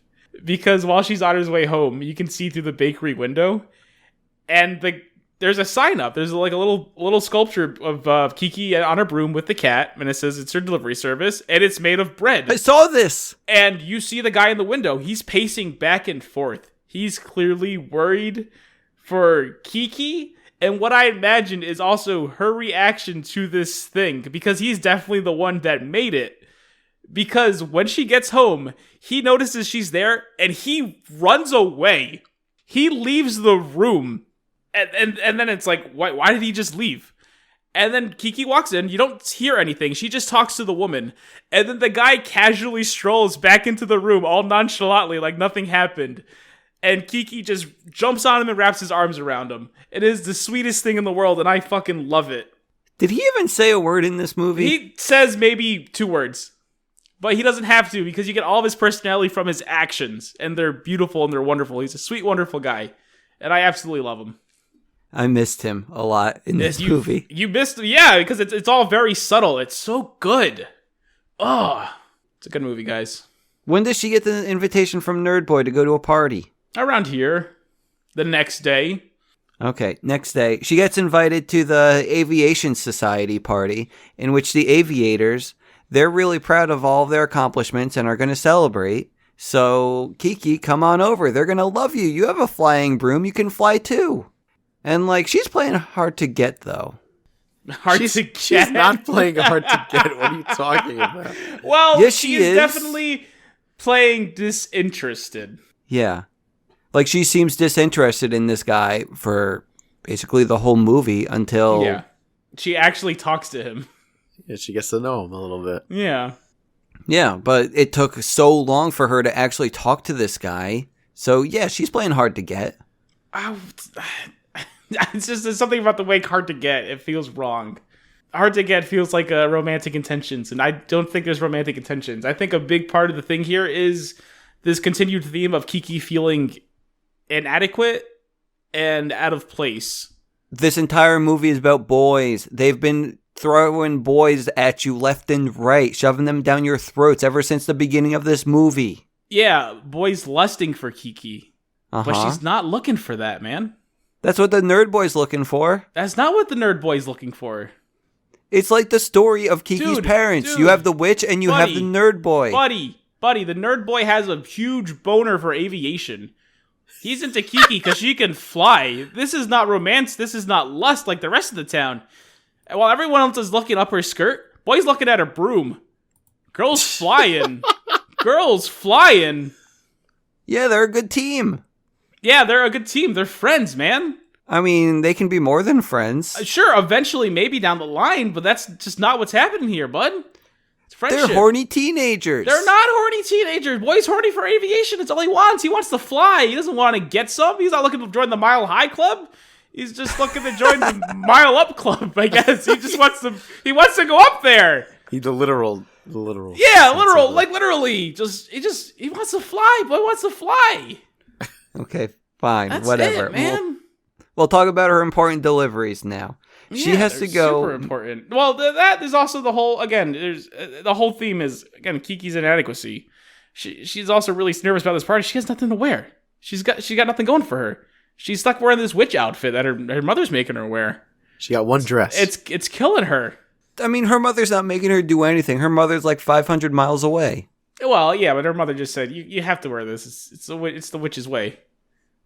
Because while she's on her way home, you can see through the bakery window, and there's a sign up. There's like a little sculpture of Kiki on her broom with the cat, and it says it's her delivery service, and it's made of bread. I saw this! And you see the guy in the window. He's pacing back and forth. He's clearly worried for Kiki, and what I imagine is also her reaction to this thing, because he's definitely the one that made it. Because when she gets home, he notices she's there, and he runs away. He leaves the room, and then it's like, why did he just leave? And then Kiki walks in, you don't hear anything, she just talks to the woman, and then the guy casually strolls back into the room, all nonchalantly, like nothing happened. And Kiki just jumps on him and wraps his arms around him. It is the sweetest thing in the world, and I fucking love it. Did he even say a word in this movie? He says maybe 2 words. But he doesn't have to, because you get all of his personality from his actions. And they're beautiful and they're wonderful. He's a sweet, wonderful guy. And I absolutely love him. I missed him a lot in this movie. You missed him, yeah, because it's all very subtle. It's so good. Oh, it's a good movie, guys. When does she get the invitation from Nerd Boy to go to a party? Around here. The next day. Okay, next day. She gets invited to the Aviation Society party, in which the aviators, they're really proud of all of their accomplishments and are going to celebrate. So, Kiki, come on over. They're going to love you. You have a flying broom. You can fly too. And, like, she's playing hard to get, though. She's not playing hard to get. What are you talking about? Well, yes, she is definitely playing disinterested. Yeah. Like, she seems disinterested in this guy for basically the whole movie until... Yeah. She actually talks to him. Yeah, she gets to know him a little bit. Yeah. Yeah, but it took so long for her to actually talk to this guy. So, yeah, she's playing hard to get. It's just there's something about the way hard to get. It feels wrong. Hard to get feels like romantic intentions, and I don't think there's romantic intentions. I think a big part of the thing here is this continued theme of Kiki feeling inadequate and out of place. This entire movie is about boys. They've been throwing boys at you left and right, shoving them down your throats ever since the beginning of this movie. Yeah, boys lusting for Kiki. Uh-huh. But she's not looking for that, man. That's what the nerd boy's looking for. That's not what the nerd boy's looking for. It's like the story of Kiki's parents. You have the witch and you have the nerd boy. Buddy, the nerd boy has a huge boner for aviation. He's into Kiki because she can fly. This is not romance. This is not lust like the rest of the town. And while everyone else is looking up her skirt, boy's looking at her broom. Girls flying. Girls flying. Yeah, they're a good team. Yeah, they're a good team. They're friends, man. I mean, they can be more than friends. Sure, eventually, maybe down the line, but that's just not what's happening here, bud. It's friendship. They're horny teenagers. They're not horny teenagers. Boy's horny for aviation. It's all he wants. He wants to fly. He doesn't want to get some. He's not looking to join the Mile High Club. He's just looking to join the Mile Up Club, I guess. He just wants to. He wants to go up there. The literal. Yeah, literal. Like literally. He wants to fly. Boy wants to fly. Okay, fine. That's whatever. it, man. We'll talk about her important deliveries now. She has to go. Super important. Well, there's also the whole. Again, there's the whole theme is again Kiki's inadequacy. She's also really nervous about this party. She has nothing to wear. She got nothing going for her. She's stuck wearing this witch outfit that her mother's making her wear. She got one dress. It's killing her. I mean, her mother's not making her do anything. Her mother's like 500 miles away. Well, yeah, but her mother just said you have to wear this. It's the witch's way.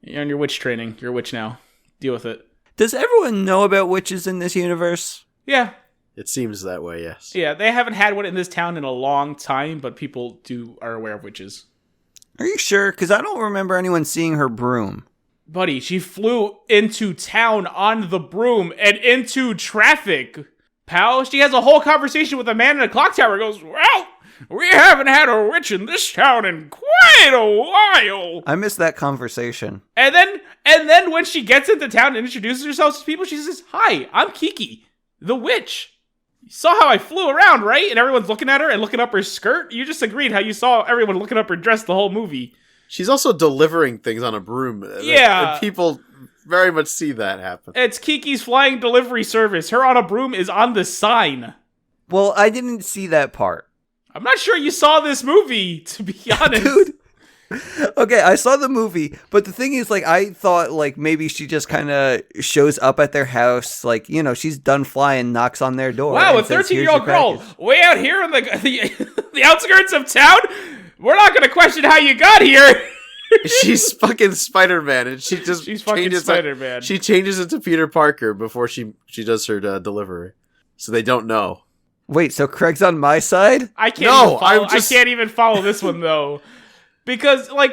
You're on your witch training. You're a witch now. Deal with it. Does everyone know about witches in this universe? Yeah. It seems that way, yes. Yeah, they haven't had one in this town in a long time, but people are aware of witches. Are you sure? Because I don't remember anyone seeing her broom. Buddy, she flew into town on the broom and into traffic. Pal, she has a whole conversation with a man in a clock tower. Goes, well, we haven't had a witch in this town in quite a while. I missed that conversation. And then when she gets into town and introduces herself to people, she says, "Hi, I'm Kiki, the witch. You saw how I flew around, right?" And everyone's looking at her and looking up her skirt. You just agreed how you saw everyone looking up her dress the whole movie. She's also delivering things on a broom. Yeah. And people very much see that happen. It's Kiki's flying delivery service. Her on a broom is on the sign. Well, I didn't see that part. I'm not sure you saw this movie, to be honest. Dude. Okay, I saw the movie, but the thing is, like, I thought, like, maybe she just kind of shows up at their house, like, you know, she's done flying, knocks on their door. Wow, a says, 13-year-old girl way out here in the outskirts of town? We're not going to question how you got here. She's fucking Spider-Man, and she's fucking Spider-Man. She changes into Peter Parker before she does her delivery, so they don't know. Wait, so Craig's on my side? I can't even follow this one though, because like,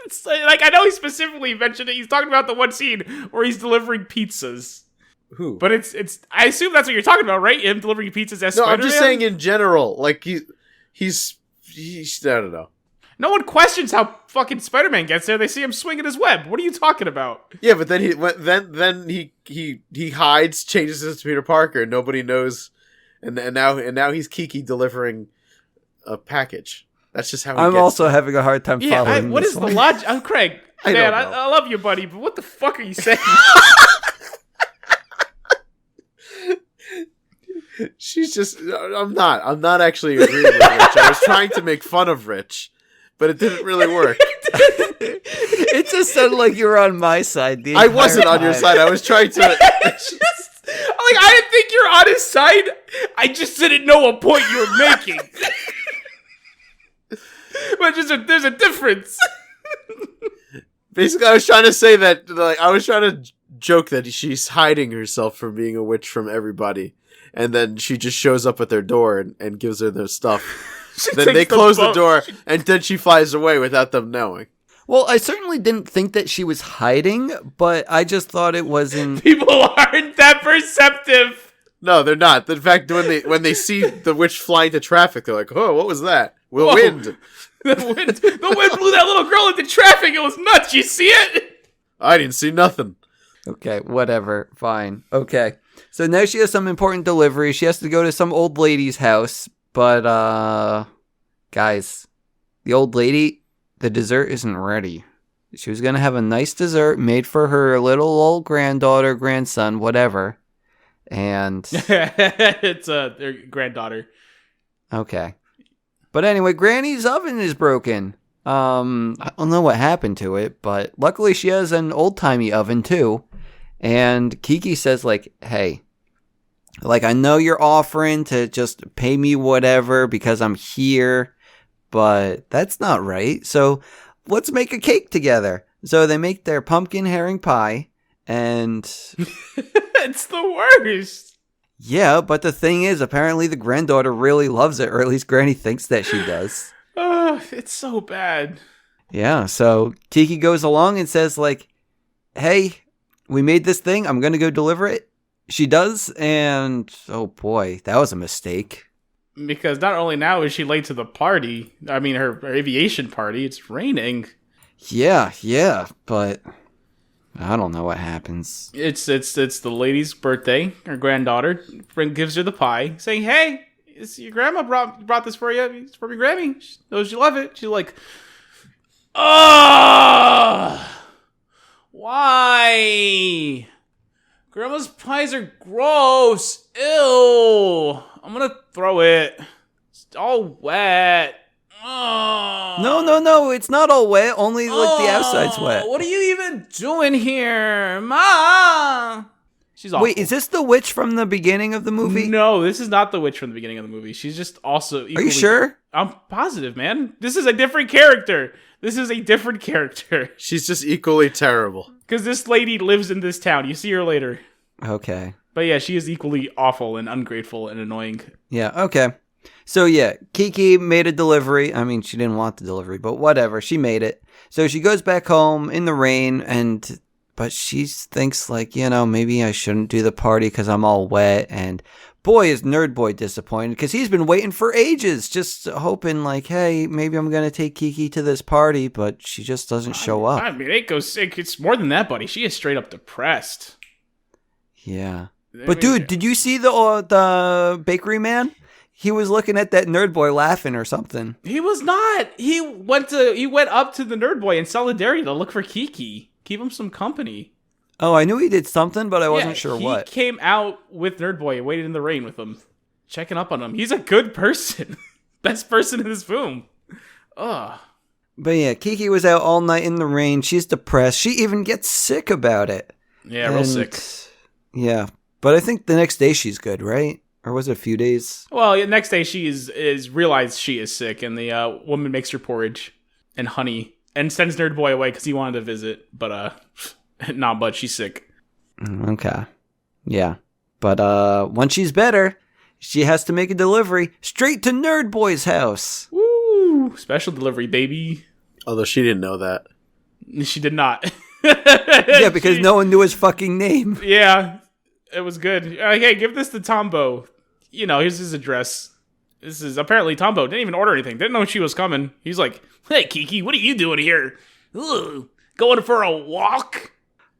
it's like I know he specifically mentioned it. He's talking about the one scene where he's delivering pizzas. Who? But it's I assume that's what you're talking about, right? Him delivering pizzas as Spider-Man? I'm just saying in general. Like he's I don't know. No one questions how fucking Spider-Man gets there. They see him swinging his web. What are you talking about? Yeah, but then he hides, changes into Peter Parker, and nobody knows. And now he's Kiki delivering a package. That's just how he I'm gets also there. having a hard time following what this is the one. logic? I'm Craig. I Man, don't know. I love you, buddy, but what the fuck are you saying? She's just. I'm not actually agreeing with Rich. I was trying to make fun of Rich, but it didn't really work. It just sounded like you were on my side. I wasn't on your side. I was trying to. I didn't think you're on his side. I just didn't know what point you were making. But there's a difference. Basically, I was trying to say that. Like, I was trying to joke that she's hiding herself from being a witch from everybody, and then she just shows up at their door and gives her their stuff. Then they close the door, and then she flies away without them knowing. Well, I certainly didn't think that she was hiding, but I just thought it wasn't. People aren't that perceptive. No, they're not. In fact, when they see the witch flying to traffic, they're like, "Oh, what was that? Whoa. Wind." The wind blew that little girl into traffic. It was nuts. You see it? I didn't see nothing. Okay, whatever. Fine. Okay. So now she has some important delivery. She has to go to some old lady's house, but, guys, the old lady, the dessert isn't ready. She was going to have a nice dessert made for her little old granddaughter, grandson, whatever. And It's their granddaughter. okay. But anyway, Granny's oven is broken. I don't know what happened to it, but luckily she has an old-timey oven too. And Kiki says, like, hey, like, I know you're offering to just pay me whatever because I'm here, but that's not right. So let's make a cake together. So they make their pumpkin herring pie, and It's the worst. yeah, but the thing is, apparently the granddaughter really loves it, or at least Granny thinks that she does. It's so bad. Yeah, so Kiki goes along and says, like, hey, we made this thing. I'm going to go deliver it. She does, and oh boy, that was a mistake. Because not only now is she late to the party, I mean her aviation party, it's raining. Yeah, but I don't know what happens. It's the lady's birthday. Her granddaughter gives her the pie, saying, "Hey, your grandma brought this for you. It's from your Grammy. She knows you love it." She's like, "Oh, why? Grandma's pies are gross. Ew. I'm gonna throw it. It's all wet." Oh. No, it's not all wet. Only like the outside's wet. What are you even doing here, Ma? She's awful. Wait, is this the witch from the beginning of the movie? No, this is not the witch from the beginning of the movie. She's just also equally... Are you sure? I'm positive, man. This is a different character. She's just equally terrible. Because this lady lives in this town. You see her later. Okay. But yeah, she is equally awful and ungrateful and annoying. Yeah, okay. So yeah, Kiki made a delivery. I mean, she didn't want the delivery, but whatever. She made it. So she goes back home in the rain, but she thinks like, maybe I shouldn't do the party because I'm all wet. And boy, is Nerd Boy disappointed because he's been waiting for ages, just hoping like, hey, maybe I'm going to take Kiki to this party, but she just doesn't show up. I mean, it's more than that, buddy. She is straight up depressed. Yeah. But dude, did you see the bakery man? He was looking at that nerd boy laughing or something. He was not. He went up to the nerd boy in solidarity to look for Kiki. Keep him some company. Oh, I knew he did something, but I wasn't sure what. He came out with nerd boy and waited in the rain with him, checking up on him. He's a good person. Best person in this film. Ugh. But yeah, Kiki was out all night in the rain. She's depressed. She even gets sick about it. Yeah, real sick. Yeah, but I think the next day she's good, right? Or was it a few days? Well, the next day she is realized she is sick, and the woman makes her porridge and honey and sends Nerd Boy away because he wanted to visit, but but she's sick. Okay, yeah, but once she's better, she has to make a delivery straight to Nerd Boy's house. Woo! Special delivery, baby. Although she didn't know that. She did not. Yeah, because no one knew his fucking name. Yeah, it was good. Hey, give this to Tombo. Here's his address. This is apparently Tombo didn't even order anything. Didn't know she was coming. He's like, "Hey, Kiki, what are you doing here? Ugh, going for a walk?"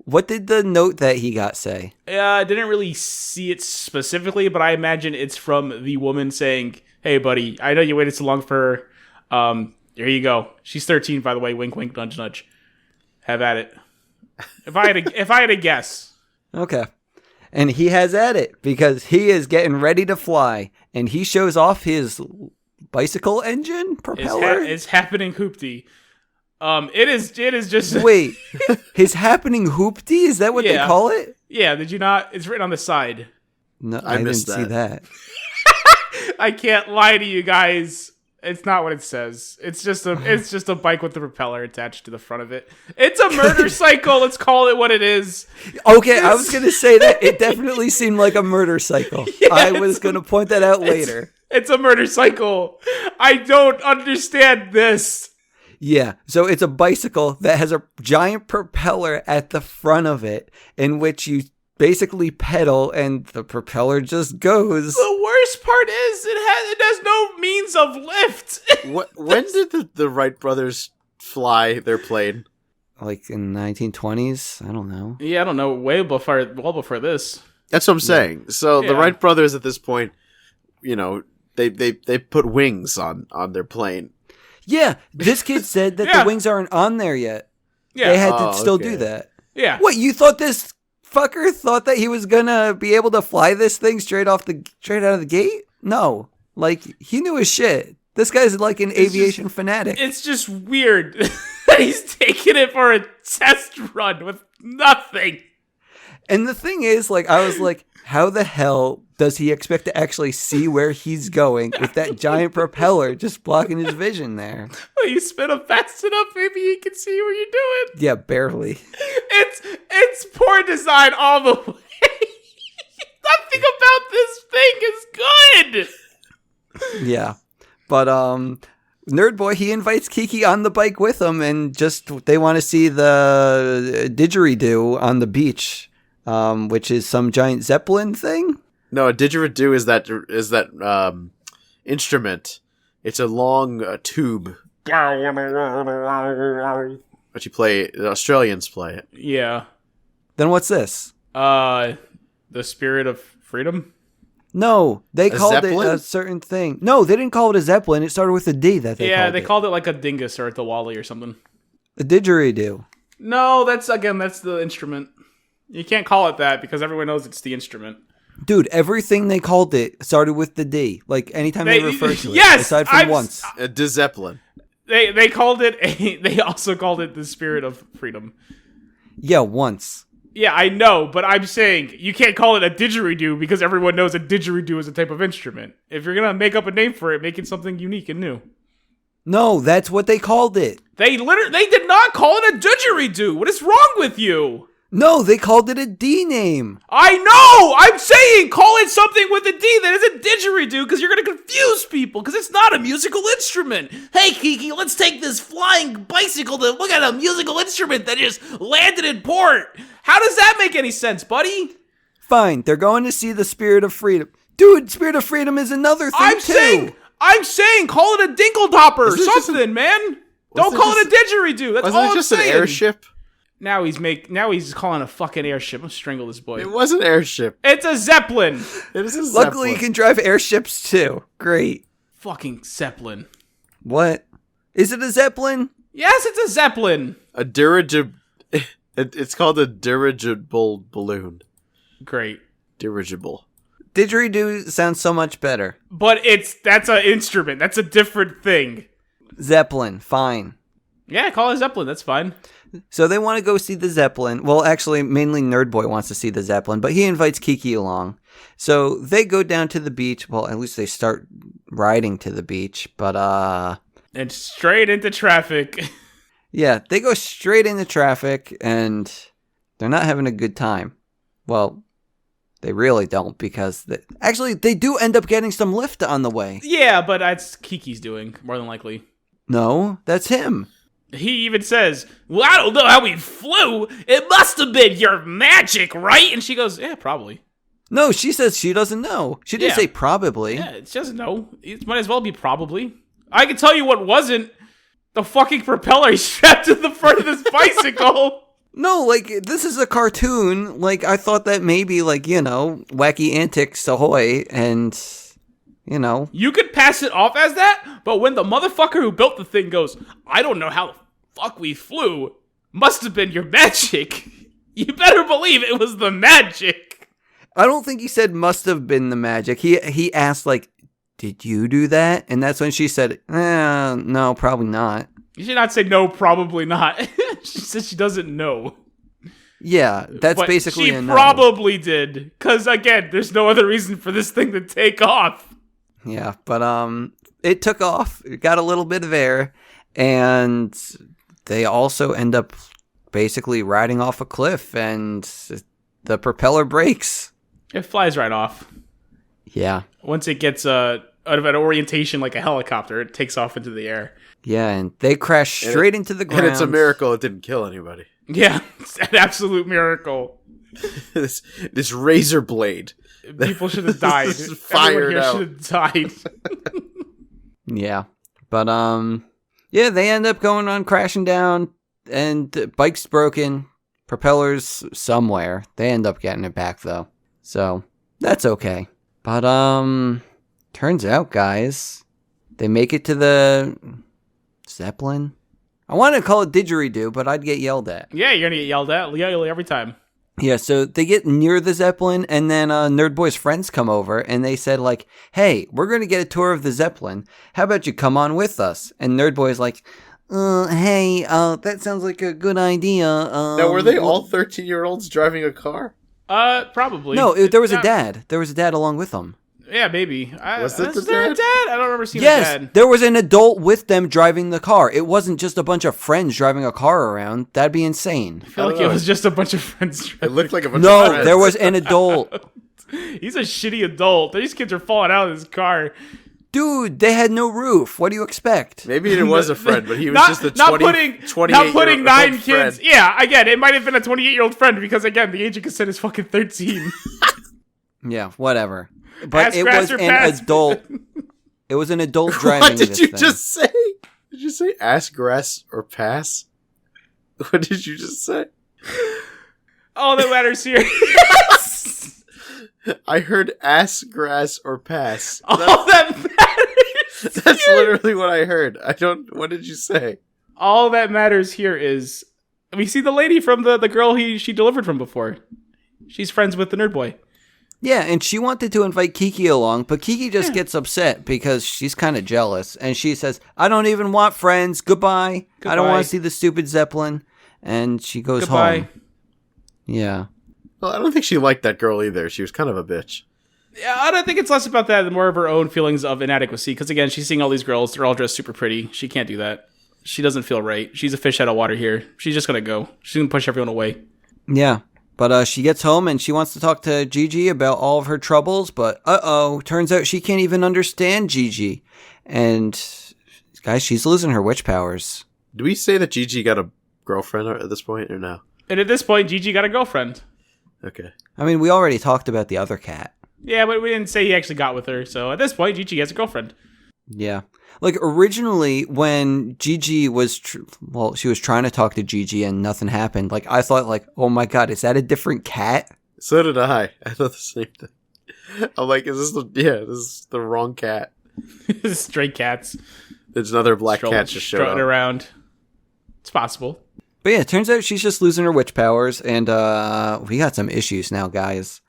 What did the note that he got say? I didn't really see it specifically, but I imagine it's from the woman saying, "Hey, buddy, I know you waited so long for her. Here you go. She's 13, by the way. Wink, wink, nudge, nudge. Have at it." If I had a guess. Okay. And he has at it because he is getting ready to fly, and he shows off his bicycle engine propeller. It's happening, hoopty. It is just. Wait, his happening hoopty? Is that what they call it? Yeah. Did you not? It's written on the side. No, I didn't see that. I can't lie to you guys. It's not what it says. It's just a bike with the propeller attached to the front of it. It's a murder cycle. Let's call it what it is. Okay, I was gonna say that it definitely seemed like a murder cycle. Yeah, I was gonna point that out later. It's a murder cycle. I don't understand this. Yeah, so it's a bicycle that has a giant propeller at the front of it, in which you basically pedal and the propeller just goes. The worst part is it has no means of lift. When did the Wright brothers fly their plane? Like in the 1920s? I don't know. Yeah, I don't know. Well before this. That's what I'm saying. So the Wright brothers at this point, they put wings on their plane. Yeah, this kid said that the wings aren't on there yet. Yeah. They had to still okay. do that. Yeah. What, you thought this fucker thought that he was gonna be able to fly this thing straight out of the gate? No. Like, he knew his shit. This guy's like an aviation fanatic. It's just weird that he's taking it for a test run with nothing. And the thing is, like, I was like, how the hell does he expect to actually see where he's going with that giant propeller just blocking his vision there? Well, you spin him fast enough, maybe he can see what you're doing. Yeah, barely. It's poor design all the way. Nothing about this thing is good. Yeah. But Nerd Boy, he invites Kiki on the bike with him, and just they want to see the didgeridoo on the beach, which is some giant Zeppelin thing. No, a didgeridoo is that instrument. It's a long tube. What you play? The Australians play it. Yeah. Then what's this? The spirit of freedom? No, they called Zeppelin? it a certain thing. No, they didn't call it a Zeppelin. It started with a D that they called they it. called it like a dingus or a Diwali or something. A didgeridoo. No, that's the instrument. You can't call it that because everyone knows it's the instrument. Dude, everything they called it started with the D. Like, anytime they refer to it. Yes, aside from once. De Zeppelin. They called it they also called it the spirit of freedom. Yeah, once. Yeah, I know, but I'm saying you can't call it a didgeridoo because everyone knows a didgeridoo is a type of instrument. If you're gonna make up a name for it, make it something unique and new. No, that's what they called it. They did not call it a didgeridoo. What is wrong with you? No, they called it a D name. I know! I'm saying call it something with a D that isn't didgeridoo because you're going to confuse people because it's not a musical instrument. Hey, Kiki, let's take this flying bicycle to look at a musical instrument that just landed in port. How does that make any sense, buddy? Fine, they're going to see the Spirit of Freedom. Dude, Spirit of Freedom is another thing, too. I'm saying call it a dinkle-topper or something, man. Don't call it a didgeridoo. That's all I'm saying. Wasn't it just an airship? Now he's calling a fucking airship. I'm strangle this boy. It was an airship. It's a Zeppelin. It is a Zeppelin. Luckily, you can drive airships, too. Great. Fucking Zeppelin. What? Is it a Zeppelin? Yes, it's a Zeppelin. A dirigible. It's called a dirigible balloon. Great. Dirigible. Didgeridoo sounds so much better. But that's an instrument. That's a different thing. Zeppelin, fine. Yeah, call it Zeppelin. That's fine. So they want to go see the Zeppelin. Well, actually, mainly Nerd Boy wants to see the Zeppelin, but he invites Kiki along. So they go down to the beach. Well, at least they start riding to the beach, but And straight into traffic. yeah, they go straight into traffic, and they're not having a good time. Well, they really don't, because they do end up getting some lift on the way. Yeah, but that's Kiki's doing, more than likely. No, that's him. He even says, well, I don't know how we flew. It must have been your magic, right? And she goes, yeah, probably. No, she says she doesn't know. She didn't say probably. Yeah, she doesn't know. It might as well be probably. I can tell you what wasn't. The fucking propeller he strapped to the front of this bicycle. No, like, this is a cartoon. Like, I thought that maybe, like, wacky antics ahoy, and, You could pass it off as that, but when the motherfucker who built the thing goes, I don't know how the fuck we flew, must have been your magic, you better believe it was the magic. I don't think he said must have been the magic. He asked, like, did you do that? And that's when she said, no, probably not. You should not say no, probably not. She says she doesn't know. Yeah, that's But basically a no. she probably did, because again, there's no other reason for this thing to take off. Yeah, but it took off. It got a little bit of air, and they also end up basically riding off a cliff, and the propeller breaks. It flies right off. Yeah. Once it gets out of an orientation like a helicopter, it takes off into the air. Yeah, and they crash straight into the ground. And it's a miracle it didn't kill anybody. Yeah, it's an absolute miracle. this razor blade. People should have died. This is fired Everyone here out. should have died. Yeah, but yeah, they end up going on crashing down, and the bike's broken, propellers somewhere. They end up getting it back though, so that's okay. But turns out, guys, they make it to the Zeppelin. I wanted to call it didgeridoo, but I'd get yelled at. Yeah, you're gonna get yelled at every time. Yeah, so they get near the Zeppelin, and then Nerd Boy's friends come over, and they said, like, hey, we're going to get a tour of the Zeppelin. How about you come on with us? And Nerd Boy's like, hey, that sounds like a good idea. Now, were they all 13-year-olds driving a car? Probably. No, there was a dad. There was a dad along with them. Yeah, maybe. Was it there a dad? I don't remember seeing a Yes, dad. there was an adult with them driving the car. It wasn't just a bunch of friends driving a car around. That'd be insane. I feel like it was just a bunch of friends. It looked like a bunch of No, friends. there was an adult. He's a shitty adult. These kids are falling out of his car. Dude, they had no roof. What do you expect? Maybe it was a friend, but he was Not- just a not 28-year-old Not putting 9 kids. friend. Yeah, again, it might have been a 28-year-old friend because, again, the age of consent is fucking 13. Yeah, whatever. But Ass it grass was or an pass? adult. It was an adult driving What did this you thing. just say? Did you say ass, grass, or pass? What did you just say? All that matters here. I heard ass, grass, or pass. All that matters. That's literally what I heard. What did you say? All that matters here is we see the lady from the girl she delivered from before. She's friends with the nerd boy. Yeah, and she wanted to invite Kiki along, but Kiki just gets upset because she's kind of jealous. And she says, I don't even want friends. Goodbye. I don't want to see the stupid Zeppelin. And she goes Goodbye. home. Yeah. Well, I don't think she liked that girl either. She was kind of a bitch. Yeah, I don't think it's less about that and more of her own feelings of inadequacy. Because again, she's seeing all these girls. They're all dressed super pretty. She can't do that. She doesn't feel right. She's a fish out of water here. She's just going to go. She's going to push everyone away. Yeah. But she gets home and she wants to talk to Gigi about all of her troubles. But turns out she can't even understand Gigi. And guys, she's losing her witch powers. Do we say that Gigi got a girlfriend at this point or no? And at this point, Gigi got a girlfriend. Okay. I mean, we already talked about the other cat. Yeah, but we didn't say he actually got with her. So at this point, Gigi has a girlfriend. Yeah. Like, originally, when Gigi was, she was trying to talk to Gigi and nothing happened. Like, I thought, like, oh my god, is that a different cat? So did I. I thought the same thing. I'm like, this is the wrong cat. Stray cats. There's another black cat just showed strutting up. around. It's possible. But yeah, it turns out she's just losing her witch powers, and we got some issues now, guys.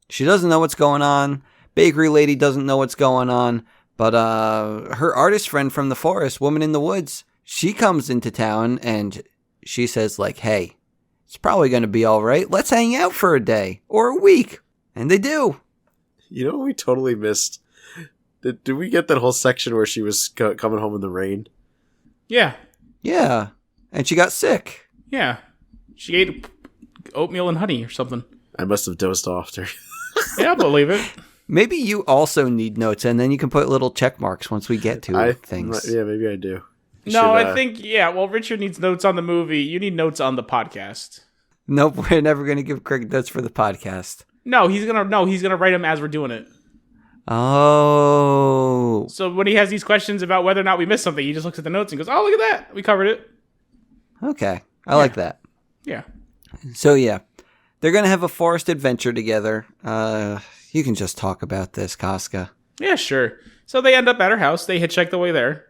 She doesn't know what's going on. Bakery lady doesn't know what's going on. But her artist friend from the forest, Woman in the Woods, she comes into town and she says, like, hey, it's probably going to be all right. Let's hang out for a day or a week. And they do. You know what we totally missed? Did we get that whole section where she was coming home in the rain? Yeah. Yeah. And she got sick. Yeah. She ate oatmeal and honey or something. I must have dozed off during. Yeah, I believe it. Maybe you also need notes, and then you can put little check marks once we get to things. Yeah, maybe I do. No, I think, well, Richard needs notes on the movie. You need notes on the podcast. Nope, we're never going to give Craig notes for the podcast. No, he's gonna write them as we're doing it. Oh. So when he has these questions about whether or not we missed something, he just looks at the notes and goes, oh, look at that. We covered it. Okay. I like that. Yeah. So, yeah. They're going to have a forest adventure together. You can just talk about this, Casca. Yeah, sure. So they end up at her house. They hitchhike the way there.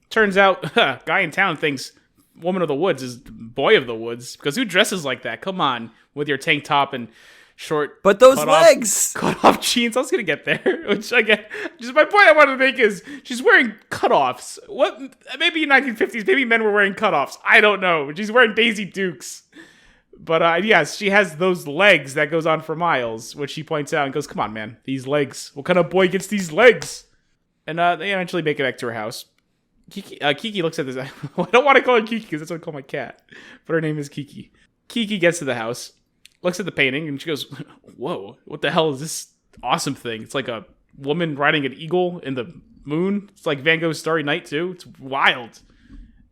Turns out, guy in town thinks Woman of the Woods is Boy of the Woods. Because who dresses like that? Come on. With your tank top and short... But those legs! Cut off jeans. I was going to get there. Which, again, just my point I wanted to make is she's wearing cutoffs. What? Maybe in 1950s, maybe men were wearing cutoffs. I don't know. She's wearing Daisy Dukes. But yes, she has those legs that goes on for miles, which she points out and goes, come on, man, these legs. What kind of boy gets these legs? And they eventually make it back to her house. Kiki looks at this. I don't want to call her Kiki because that's what I call my cat. But her name is Kiki. Kiki gets to the house, looks at the painting, and she goes, whoa, what the hell is this awesome thing? It's like a woman riding an eagle in the moon. It's like Van Gogh's Starry Night, too. It's wild.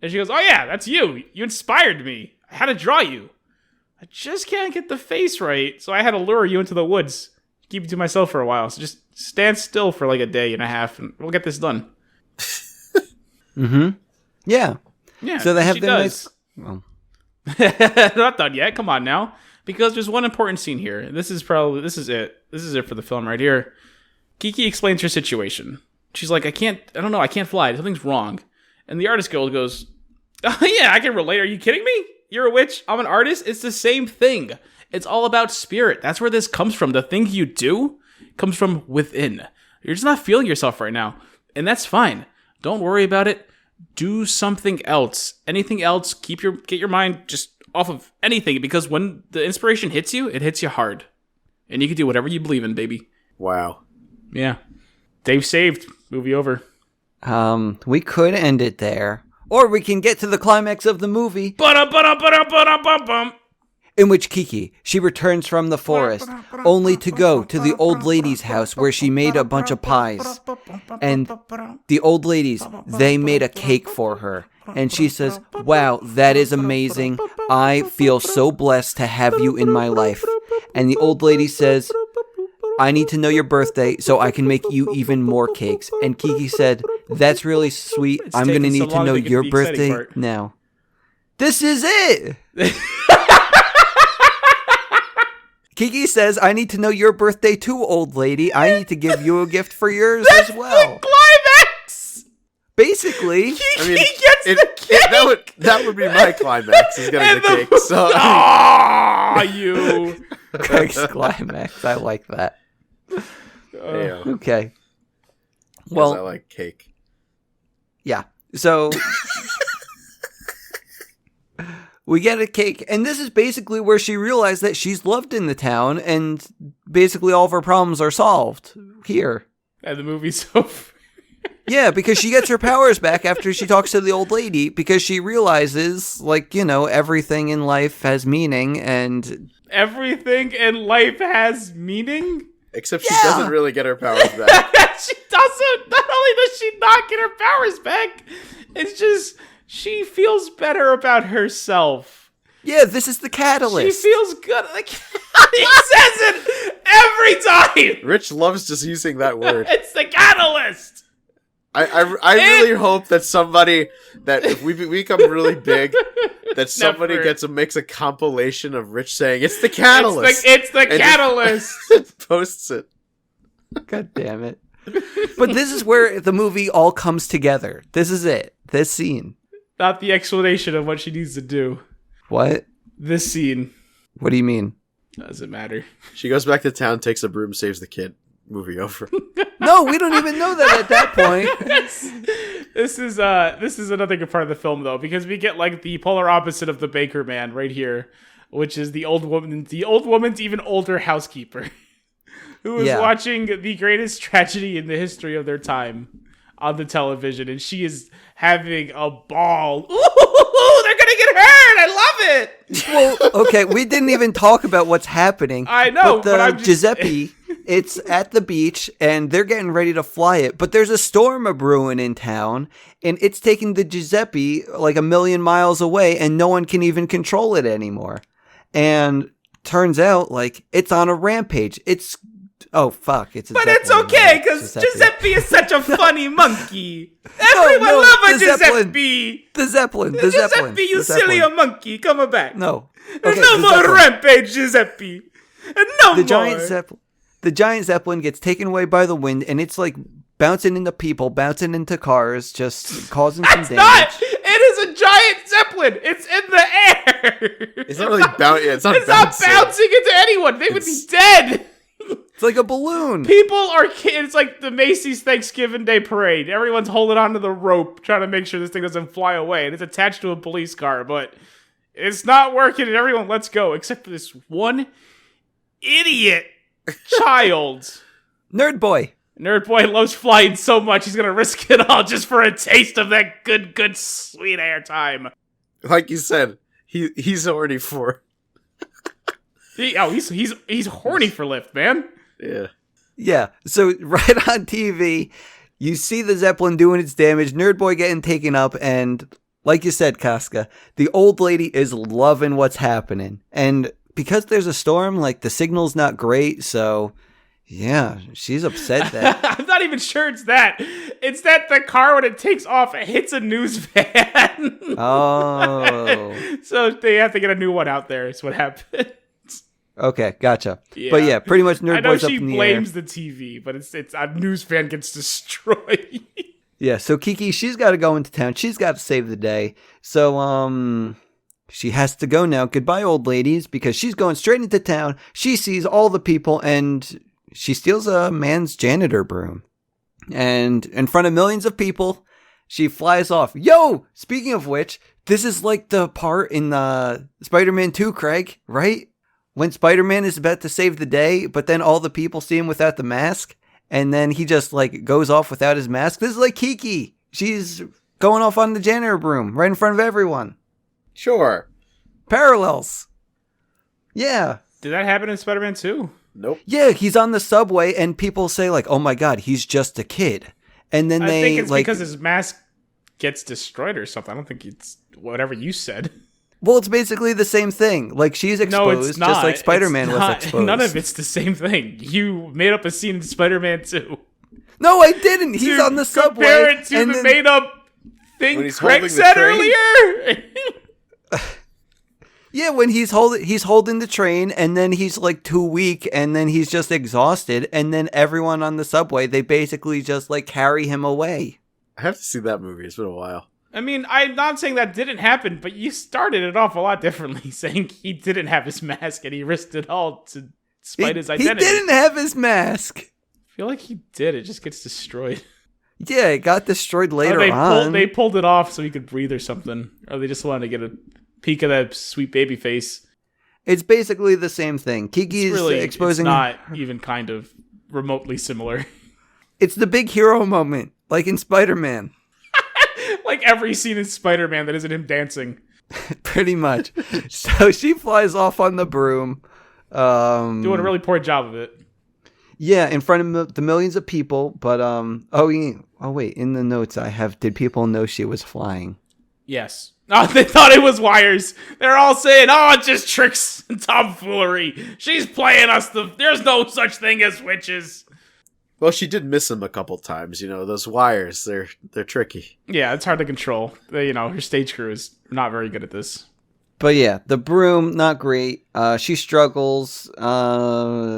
And she goes, oh, yeah, that's you. You inspired me. I had to draw you. I just can't get the face right, so I had to lure you into the woods. Keep you to myself for a while. So just stand still for like a day and a half, and we'll get this done. Mm-hmm. Yeah. Yeah. So they have their nice. Well. Not done yet. Come on now, because there's one important scene here. This is it. This is it for the film right here. Kiki explains her situation. She's like, I don't know, I can't fly. Something's wrong. And the artist girl goes, Oh, yeah, I can relate. Are you kidding me? You're a witch. I'm an artist. It's the same thing. It's all about spirit. That's where this comes from. The thing you do comes from within. You're just not feeling yourself right now. And that's fine. Don't worry about it. Do something else. Anything else. Get your mind just off of anything. Because when the inspiration hits you, it hits you hard. And you can do whatever you believe in, baby. Wow. Yeah. Dave saved. Movie over. We could end it there. Or we can get to the climax of the movie, in which Kiki, she returns from the forest, only to go to the old lady's house where she made a bunch of pies. And the old ladies, they made a cake for her. And she says, wow, that is amazing. I feel so blessed to have you in my life. And the old lady says, I need to know your birthday so I can make you even more cakes. And Kiki said, that's really sweet. I'm going to need to know your birthday now. This is it! Kiki says, I need to know your birthday too, old lady. I need to give you a gift for yours as well. Climax! Basically, Kiki gets the cake! That would be my climax, is getting the cake. So, you. Craig's climax. I like that. Okay. Well, I like cake. Yeah. So we get a cake, and this is basically where she realized that she's loved in the town, and basically all of her problems are solved here. And the movie's over. Yeah, because she gets her powers back after she talks to the old lady, because she realizes, like, you know, everything in life has meaning, and... Everything in life has meaning? Except she doesn't really get her powers back. She doesn't! Not only does she not get her powers back, it's just, she feels better about herself. Yeah, this is the catalyst. She feels good. Like, he says it every time! Rich loves just using that word. It's the catalyst! I really hope that somebody, that if we become really big, that somebody makes a compilation of Rich saying, it's the catalyst. It's the catalyst. Posts it. God damn it. But this is where the movie all comes together. This is it. This scene. Not the explanation of what she needs to do. What? This scene. What do you mean? Doesn't matter. She goes back to town, takes a broom, saves the kid. Movie over. No, we don't even know that at that point. This is another good part of the film, though, because we get like the polar opposite of the baker man right here, which is the old woman's even older housekeeper, who is watching the greatest tragedy in the history of their time on the television, and she is having a ball. Ooh, they're gonna get hurt! I love it. Well, okay, we didn't even talk about what's happening. I know, but I'm just... Giuseppe. It's at the beach, and they're getting ready to fly it. But there's a storm a-brewing in town, and it's taking the Giuseppe like 1,000,000 miles away, and no one can even control it anymore. And turns out, like, it's on a rampage. It's... Oh, fuck. It's but it's okay, because Giuseppe is such a funny monkey. Everyone loves a Giuseppe. The Zeppelin. The Giuseppe, you silly monkey. Come back. No. There's no more rampage, Giuseppe. And no more. The giant Zeppelin gets taken away by the wind, and it's like bouncing into people, bouncing into cars, just causing some damage. It is a giant Zeppelin. It's in the air. It's not really bouncing. It's not bouncing into anyone. They would be dead. It's like a balloon. It's like the Macy's Thanksgiving Day Parade. Everyone's holding onto the rope, trying to make sure this thing doesn't fly away, and it's attached to a police car, but it's not working, and everyone lets go, except for this one idiot child. Nerd boy loves flying so much he's gonna risk it all just for a taste of that good sweet air time. Like you said, he's already for. He's horny for lift, man. Yeah. So right on TV, you see the Zeppelin doing its damage, Nerd Boy getting taken up, and like you said, Casca, the old lady is loving what's happening. And because there's a storm, like, the signal's not great, so yeah, she's upset that... I'm not even sure it's that. It's that the car, when it takes off, it hits a news van. Oh. So they have to get a new one out there, is what happens. Okay, gotcha. Yeah. But yeah, pretty much Nerd Boy's up in the air. I know she blames the TV, but it's a news van gets destroyed. Yeah, so Kiki, she's got to go into town. She's got to save the day. So, she has to go now. Goodbye, old ladies, because she's going straight into town. She sees all the people, and she steals a man's janitor broom. And in front of millions of people, she flies off. Yo! Speaking of which, this is like the part in Spider-Man 2, Craig, right? When Spider-Man is about to save the day, but then all the people see him without the mask, and then he just like goes off without his mask. This is like Kiki. She's going off on the janitor broom right in front of everyone. Sure. Parallels. Yeah. Did that happen in Spider-Man 2? Nope. Yeah, he's on the subway and people say like, "Oh my god, he's just a kid." And then I they think it's like because his mask gets destroyed or something. I don't think it's whatever you said. well, it's basically the same thing. Like she's No, exposed it's not. just like Spider-Man It's was not. exposed. None of it's the same thing. You made up a scene in Spider-Man 2. No, I didn't. He's on the subway. Compare it to and the then- made up thing When he's Craig holding the said train? earlier. Yeah, when he's holding the train, and then he's like too weak, and then he's just exhausted, and then everyone on the subway, they basically just like carry him away. I have to see that movie. It's been a while. I mean, I'm not saying that didn't happen, but you started it off a lot differently, saying he didn't have his mask and he risked it all to spite his identity. He didn't have his mask. I feel like he did. It just gets destroyed. Yeah, it got destroyed later they on. They pulled it off so he could breathe or something, or they just wanted to get a peek of that sweet baby face. It's basically the same thing. Kiki's Really, exposing. it's not even kind of remotely similar. It's the big hero moment, like in Spider-Man. Like every scene in Spider-Man that isn't him dancing. Pretty much. So she flies off on the broom. Doing a really poor job of it. Yeah, in front of the millions of people. But wait, in the notes I have, did people know she was flying? Yes. Oh, they thought it was wires. They're all saying, "Oh, it's just tricks and tomfoolery. She's playing us. There's no such thing as witches." Well, she did miss him a couple times. You know, those wires, they're tricky. Yeah, it's hard to control. Her stage crew is not very good at this. But yeah, the broom, not great. She struggles.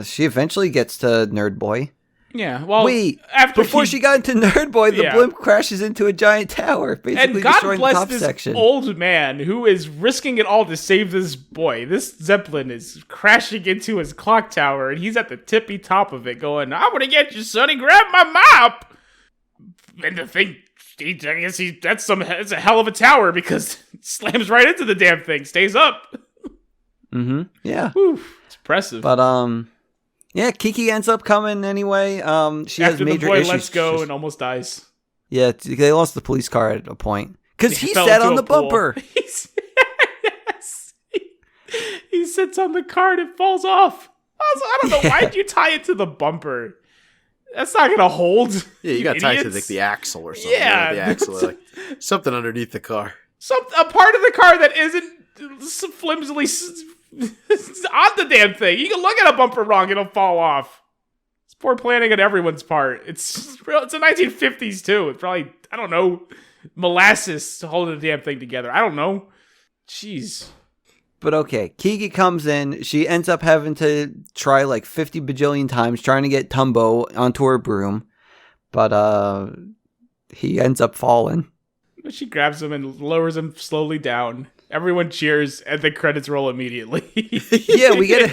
She eventually gets to Nerd Boy. Yeah, well, Wait, after before she got into Nerd Boy, the Yeah. blimp crashes into a giant tower, basically and God destroying the bless top this section. old man who is risking it all to save this boy. This Zeppelin is crashing into his clock tower, and he's at the tippy top of it going, "I'm gonna get you, sonny, grab my mop!" And the thing, it's a hell of a tower because it slams right into the damn thing, stays up. Mm-hmm. Yeah. Whew, it's impressive. But, yeah, Kiki ends up coming anyway. She has After the major boy issues. lets go and almost dies. Yeah, they lost the police car at a point. Because he fell sat into on a the pool. bumper. Yes. He sits on the car and it falls off. I don't know. Why'd you tie it to the bumper? That's not going to hold. Yeah, you got tied to idiots. the axle or something. Yeah. The axle, like something underneath the car. A part of the car that isn't flimsily on the damn thing. You can look at a bumper wrong, it'll fall off. It's poor planning on everyone's part. It's a 1950s too. It's probably, I don't know, molasses holding the damn thing together. I don't know. Jeez. But okay, Kiki comes in. She ends up having to try like 50 bajillion times trying to get Tumbo onto her broom. But he ends up falling. She grabs him and lowers him slowly down. Everyone cheers, and the credits roll immediately. Yeah, we got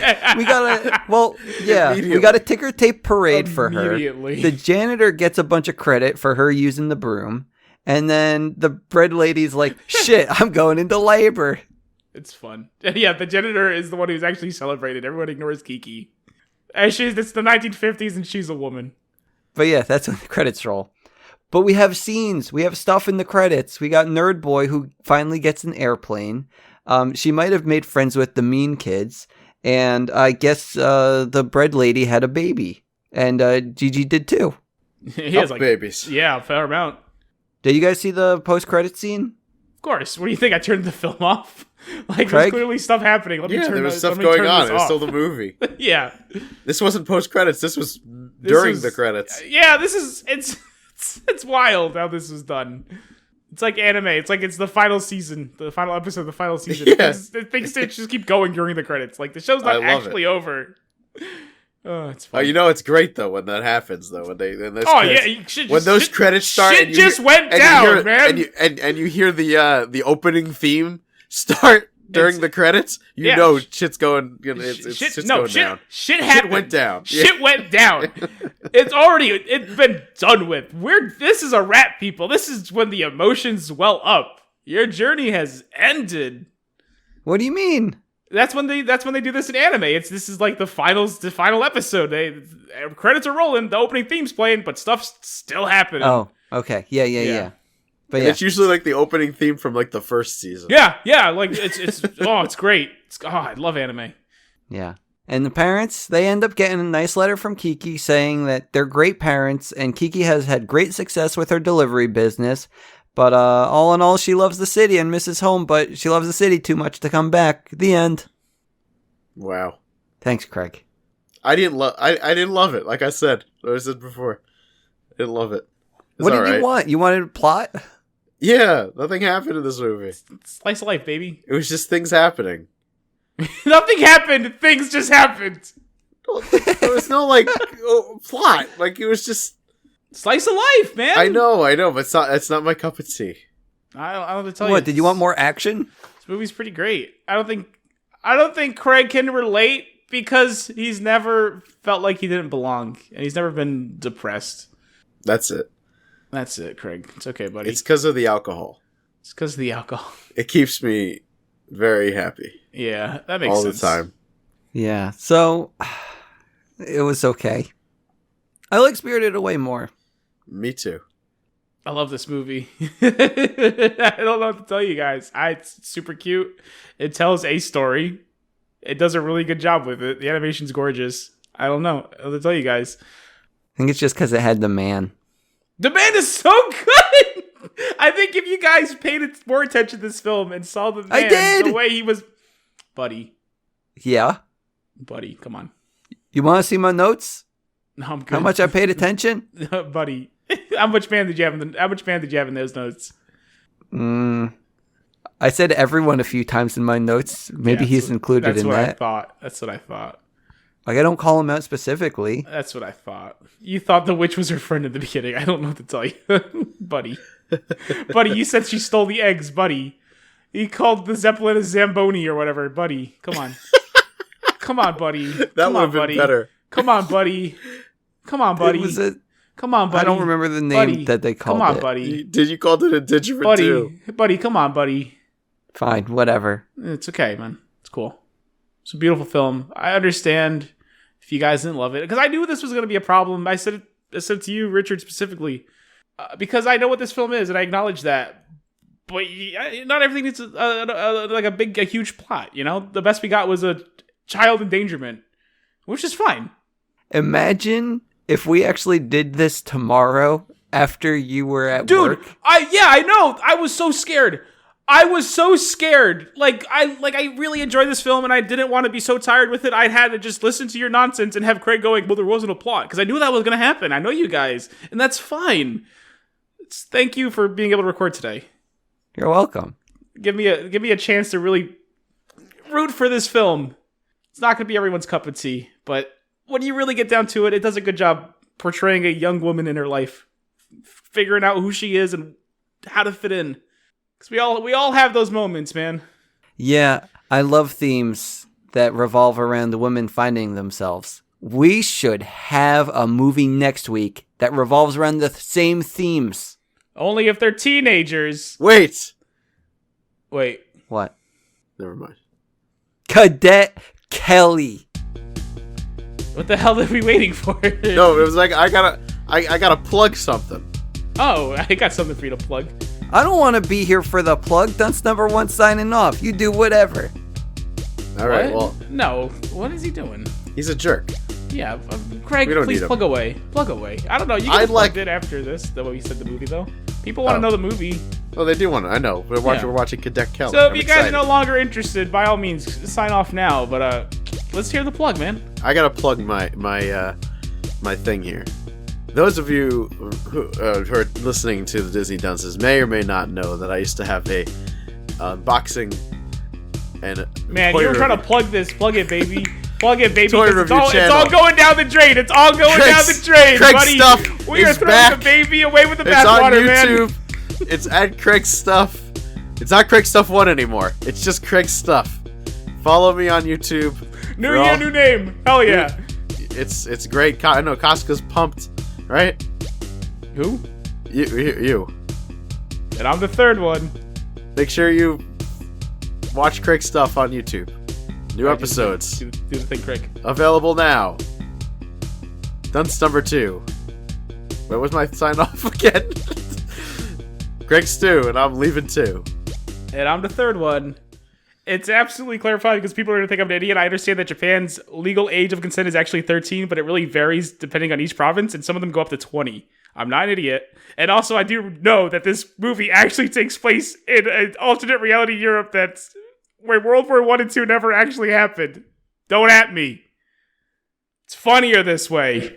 a ticker tape parade for her. Immediately. The janitor gets a bunch of credit for her using the broom. And then the bread lady's like, shit, I'm going into labor. It's fun. Yeah, the janitor is the one who's actually celebrated. Everyone ignores Kiki. And it's the 1950s, and she's a woman. But yeah, that's when the credits roll. But we have scenes. We have stuff in the credits. We got Nerd Boy, who finally gets an airplane. She might have made friends with the mean kids. And I guess the bread lady had a baby. And Gigi did too. He has babies. Yeah, a fair amount. Did you guys see the post-credit scene? Of course. What do you think? I turned the film off? Like, Craig? there's clearly stuff happening. There was stuff going on. It was still the movie. Yeah. This wasn't post credits. This was during the credits. Yeah, it's wild how this was done. It's like anime. It's like it's the final season, the final episode of the final season. Yeah. Things just keep going during the credits. Like the show's not actually over. Oh, it's Oh, fun. you know it's great though when that happens though when those Oh credits, yeah, shit, when those credits start shit and just went down, man. and you hear the opening theme start during the credits, you know shit's going. It's going down. Shit happened. Shit went down. Shit went down. It's been done with. This is a wrap, people. This is when the emotions well up. Your journey has ended. What do you mean? That's when they do this in anime. This is like the final episode. Credits are rolling, the opening theme's playing, but stuff's still happening. Oh, okay. Yeah. But yeah. It's usually like the opening theme from like the first season. Yeah. Like it's it's great. I love anime. Yeah. And the parents, they end up getting a nice letter from Kiki saying that they're great parents and Kiki has had great success with her delivery business. But all in all, she loves the city and misses home, but she loves the city too much to come back. The end. Wow. Thanks, Craig. I didn't love it. Like I said before, I didn't love it. What did you want? You wanted a plot? Yeah, nothing happened in this movie. Slice of life, baby. It was just things happening. Nothing happened. Things just happened. There was no plot. Like it was just slice of life, man. I know, but it's not my cup of tea. I don't have to tell you. What, did you want more action? This movie's pretty great. I don't think Craig can relate because he's never felt like he didn't belong and he's never been depressed. That's it. That's it, Craig. It's okay, buddy. It's because of the alcohol. It's because of the alcohol. It keeps me very happy. Yeah, that makes sense. All the time. Yeah, so it was okay. I like Spirited Away more. Me too. I love this movie. I don't know what to tell you guys. It's super cute. It tells a story. It does a really good job with it. The animation's gorgeous. I don't know. I'll tell you guys. I think it's just because it had the man. The man is so good! I think if you guys paid more attention to this film and saw the man I did! the way he was... Buddy. Yeah? Buddy, come on. You want to see my notes? No, I'm good. How much I paid attention? Buddy. How much man did you have in those notes? I said everyone a few times in my notes. Maybe he's included in that. That's what I thought. Like, I don't call him out specifically. That's what I thought. You thought the witch was her friend in the beginning. I don't know what to tell you. Buddy. Buddy, you said she stole the eggs, buddy. He called the Zeppelin a Zamboni or whatever. Buddy, come on. Come on, buddy. That would have been better. Come on, buddy. Come on, buddy. Come on, buddy. I don't remember the name that they called it. Come on, buddy. Did you call it a Digivrent too? Buddy, come on, buddy. Fine, whatever. It's okay, man. It's cool. It's a beautiful film. I understand if you guys didn't love it because I knew this was going to be a problem. I said it to you, Richard, specifically, because I know what this film is and I acknowledge that. But not everything needs a huge plot. You know, the best we got was a child endangerment, which is fine. Imagine if we actually did this tomorrow after you were at work. Dude, I know. I was so scared. Like I really enjoyed this film and I didn't want to be so tired with it. I had to just listen to your nonsense and have Craig going, well, there wasn't a plot. Because I knew that was going to happen. I know you guys. And that's fine. Thank you for being able to record today. You're welcome. Give me a chance to really root for this film. It's not going to be everyone's cup of tea. But when you really get down to it, it does a good job portraying a young woman in her life. Figuring out who she is and how to fit in. Because we all have those moments, man. Yeah, I love themes that revolve around the women finding themselves. We should have a movie next week that revolves around the same themes. Only if they're teenagers. Wait. What? Never mind. Cadet Kelly. What the hell are we waiting for? No, it was like I gotta plug something. Oh, I got something for you to plug. I don't want to be here for the plug. Dunce number 1 signing off. You do whatever. All right, well. No, what is he doing? He's a jerk. Yeah, Craig, please plug away. Plug away. I don't know. You can plug it after this, the way you said the movie, though. People want to know the movie. Oh, they do want to. I know. We're watching Cadet Kelly. So if you guys are no longer interested, by all means, sign off now. But let's hear the plug, man. I gotta plug my thing here. Those of you who are listening to the Disney Dunces may or may not know that I used to have a unboxing and man, you were trying to plug it, baby. Plug it, baby. Toy 'cause review it's channel. all going down the drain. It's all going down the drain, Craig's buddy. stuff We are is throwing back. the baby away with the It's on bathwater, man. YouTube. It's at Craig's Stuff. It's not Craig's Stuff 1 anymore. It's just Craig's Stuff. Follow me on YouTube. New We're year, all- new name. Hell yeah. It's great. I know Casca's pumped, right? Who? You. And I'm the third one. Make sure you watch Craig's Stuff on YouTube. New Alright, episodes Do the thing, Craig. available now. Dunce number 2. Where was my sign off again? Greg Stew, and I'm leaving too. And I'm the third one. It's absolutely clarified because people are going to think I'm an idiot. I understand that Japan's legal age of consent is actually 13, but it really varies depending on each province, and some of them go up to 20. I'm not an idiot. And also, I do know that this movie actually takes place in an alternate reality Europe that's where World War I and II never actually happened. Don't at me. It's funnier this way.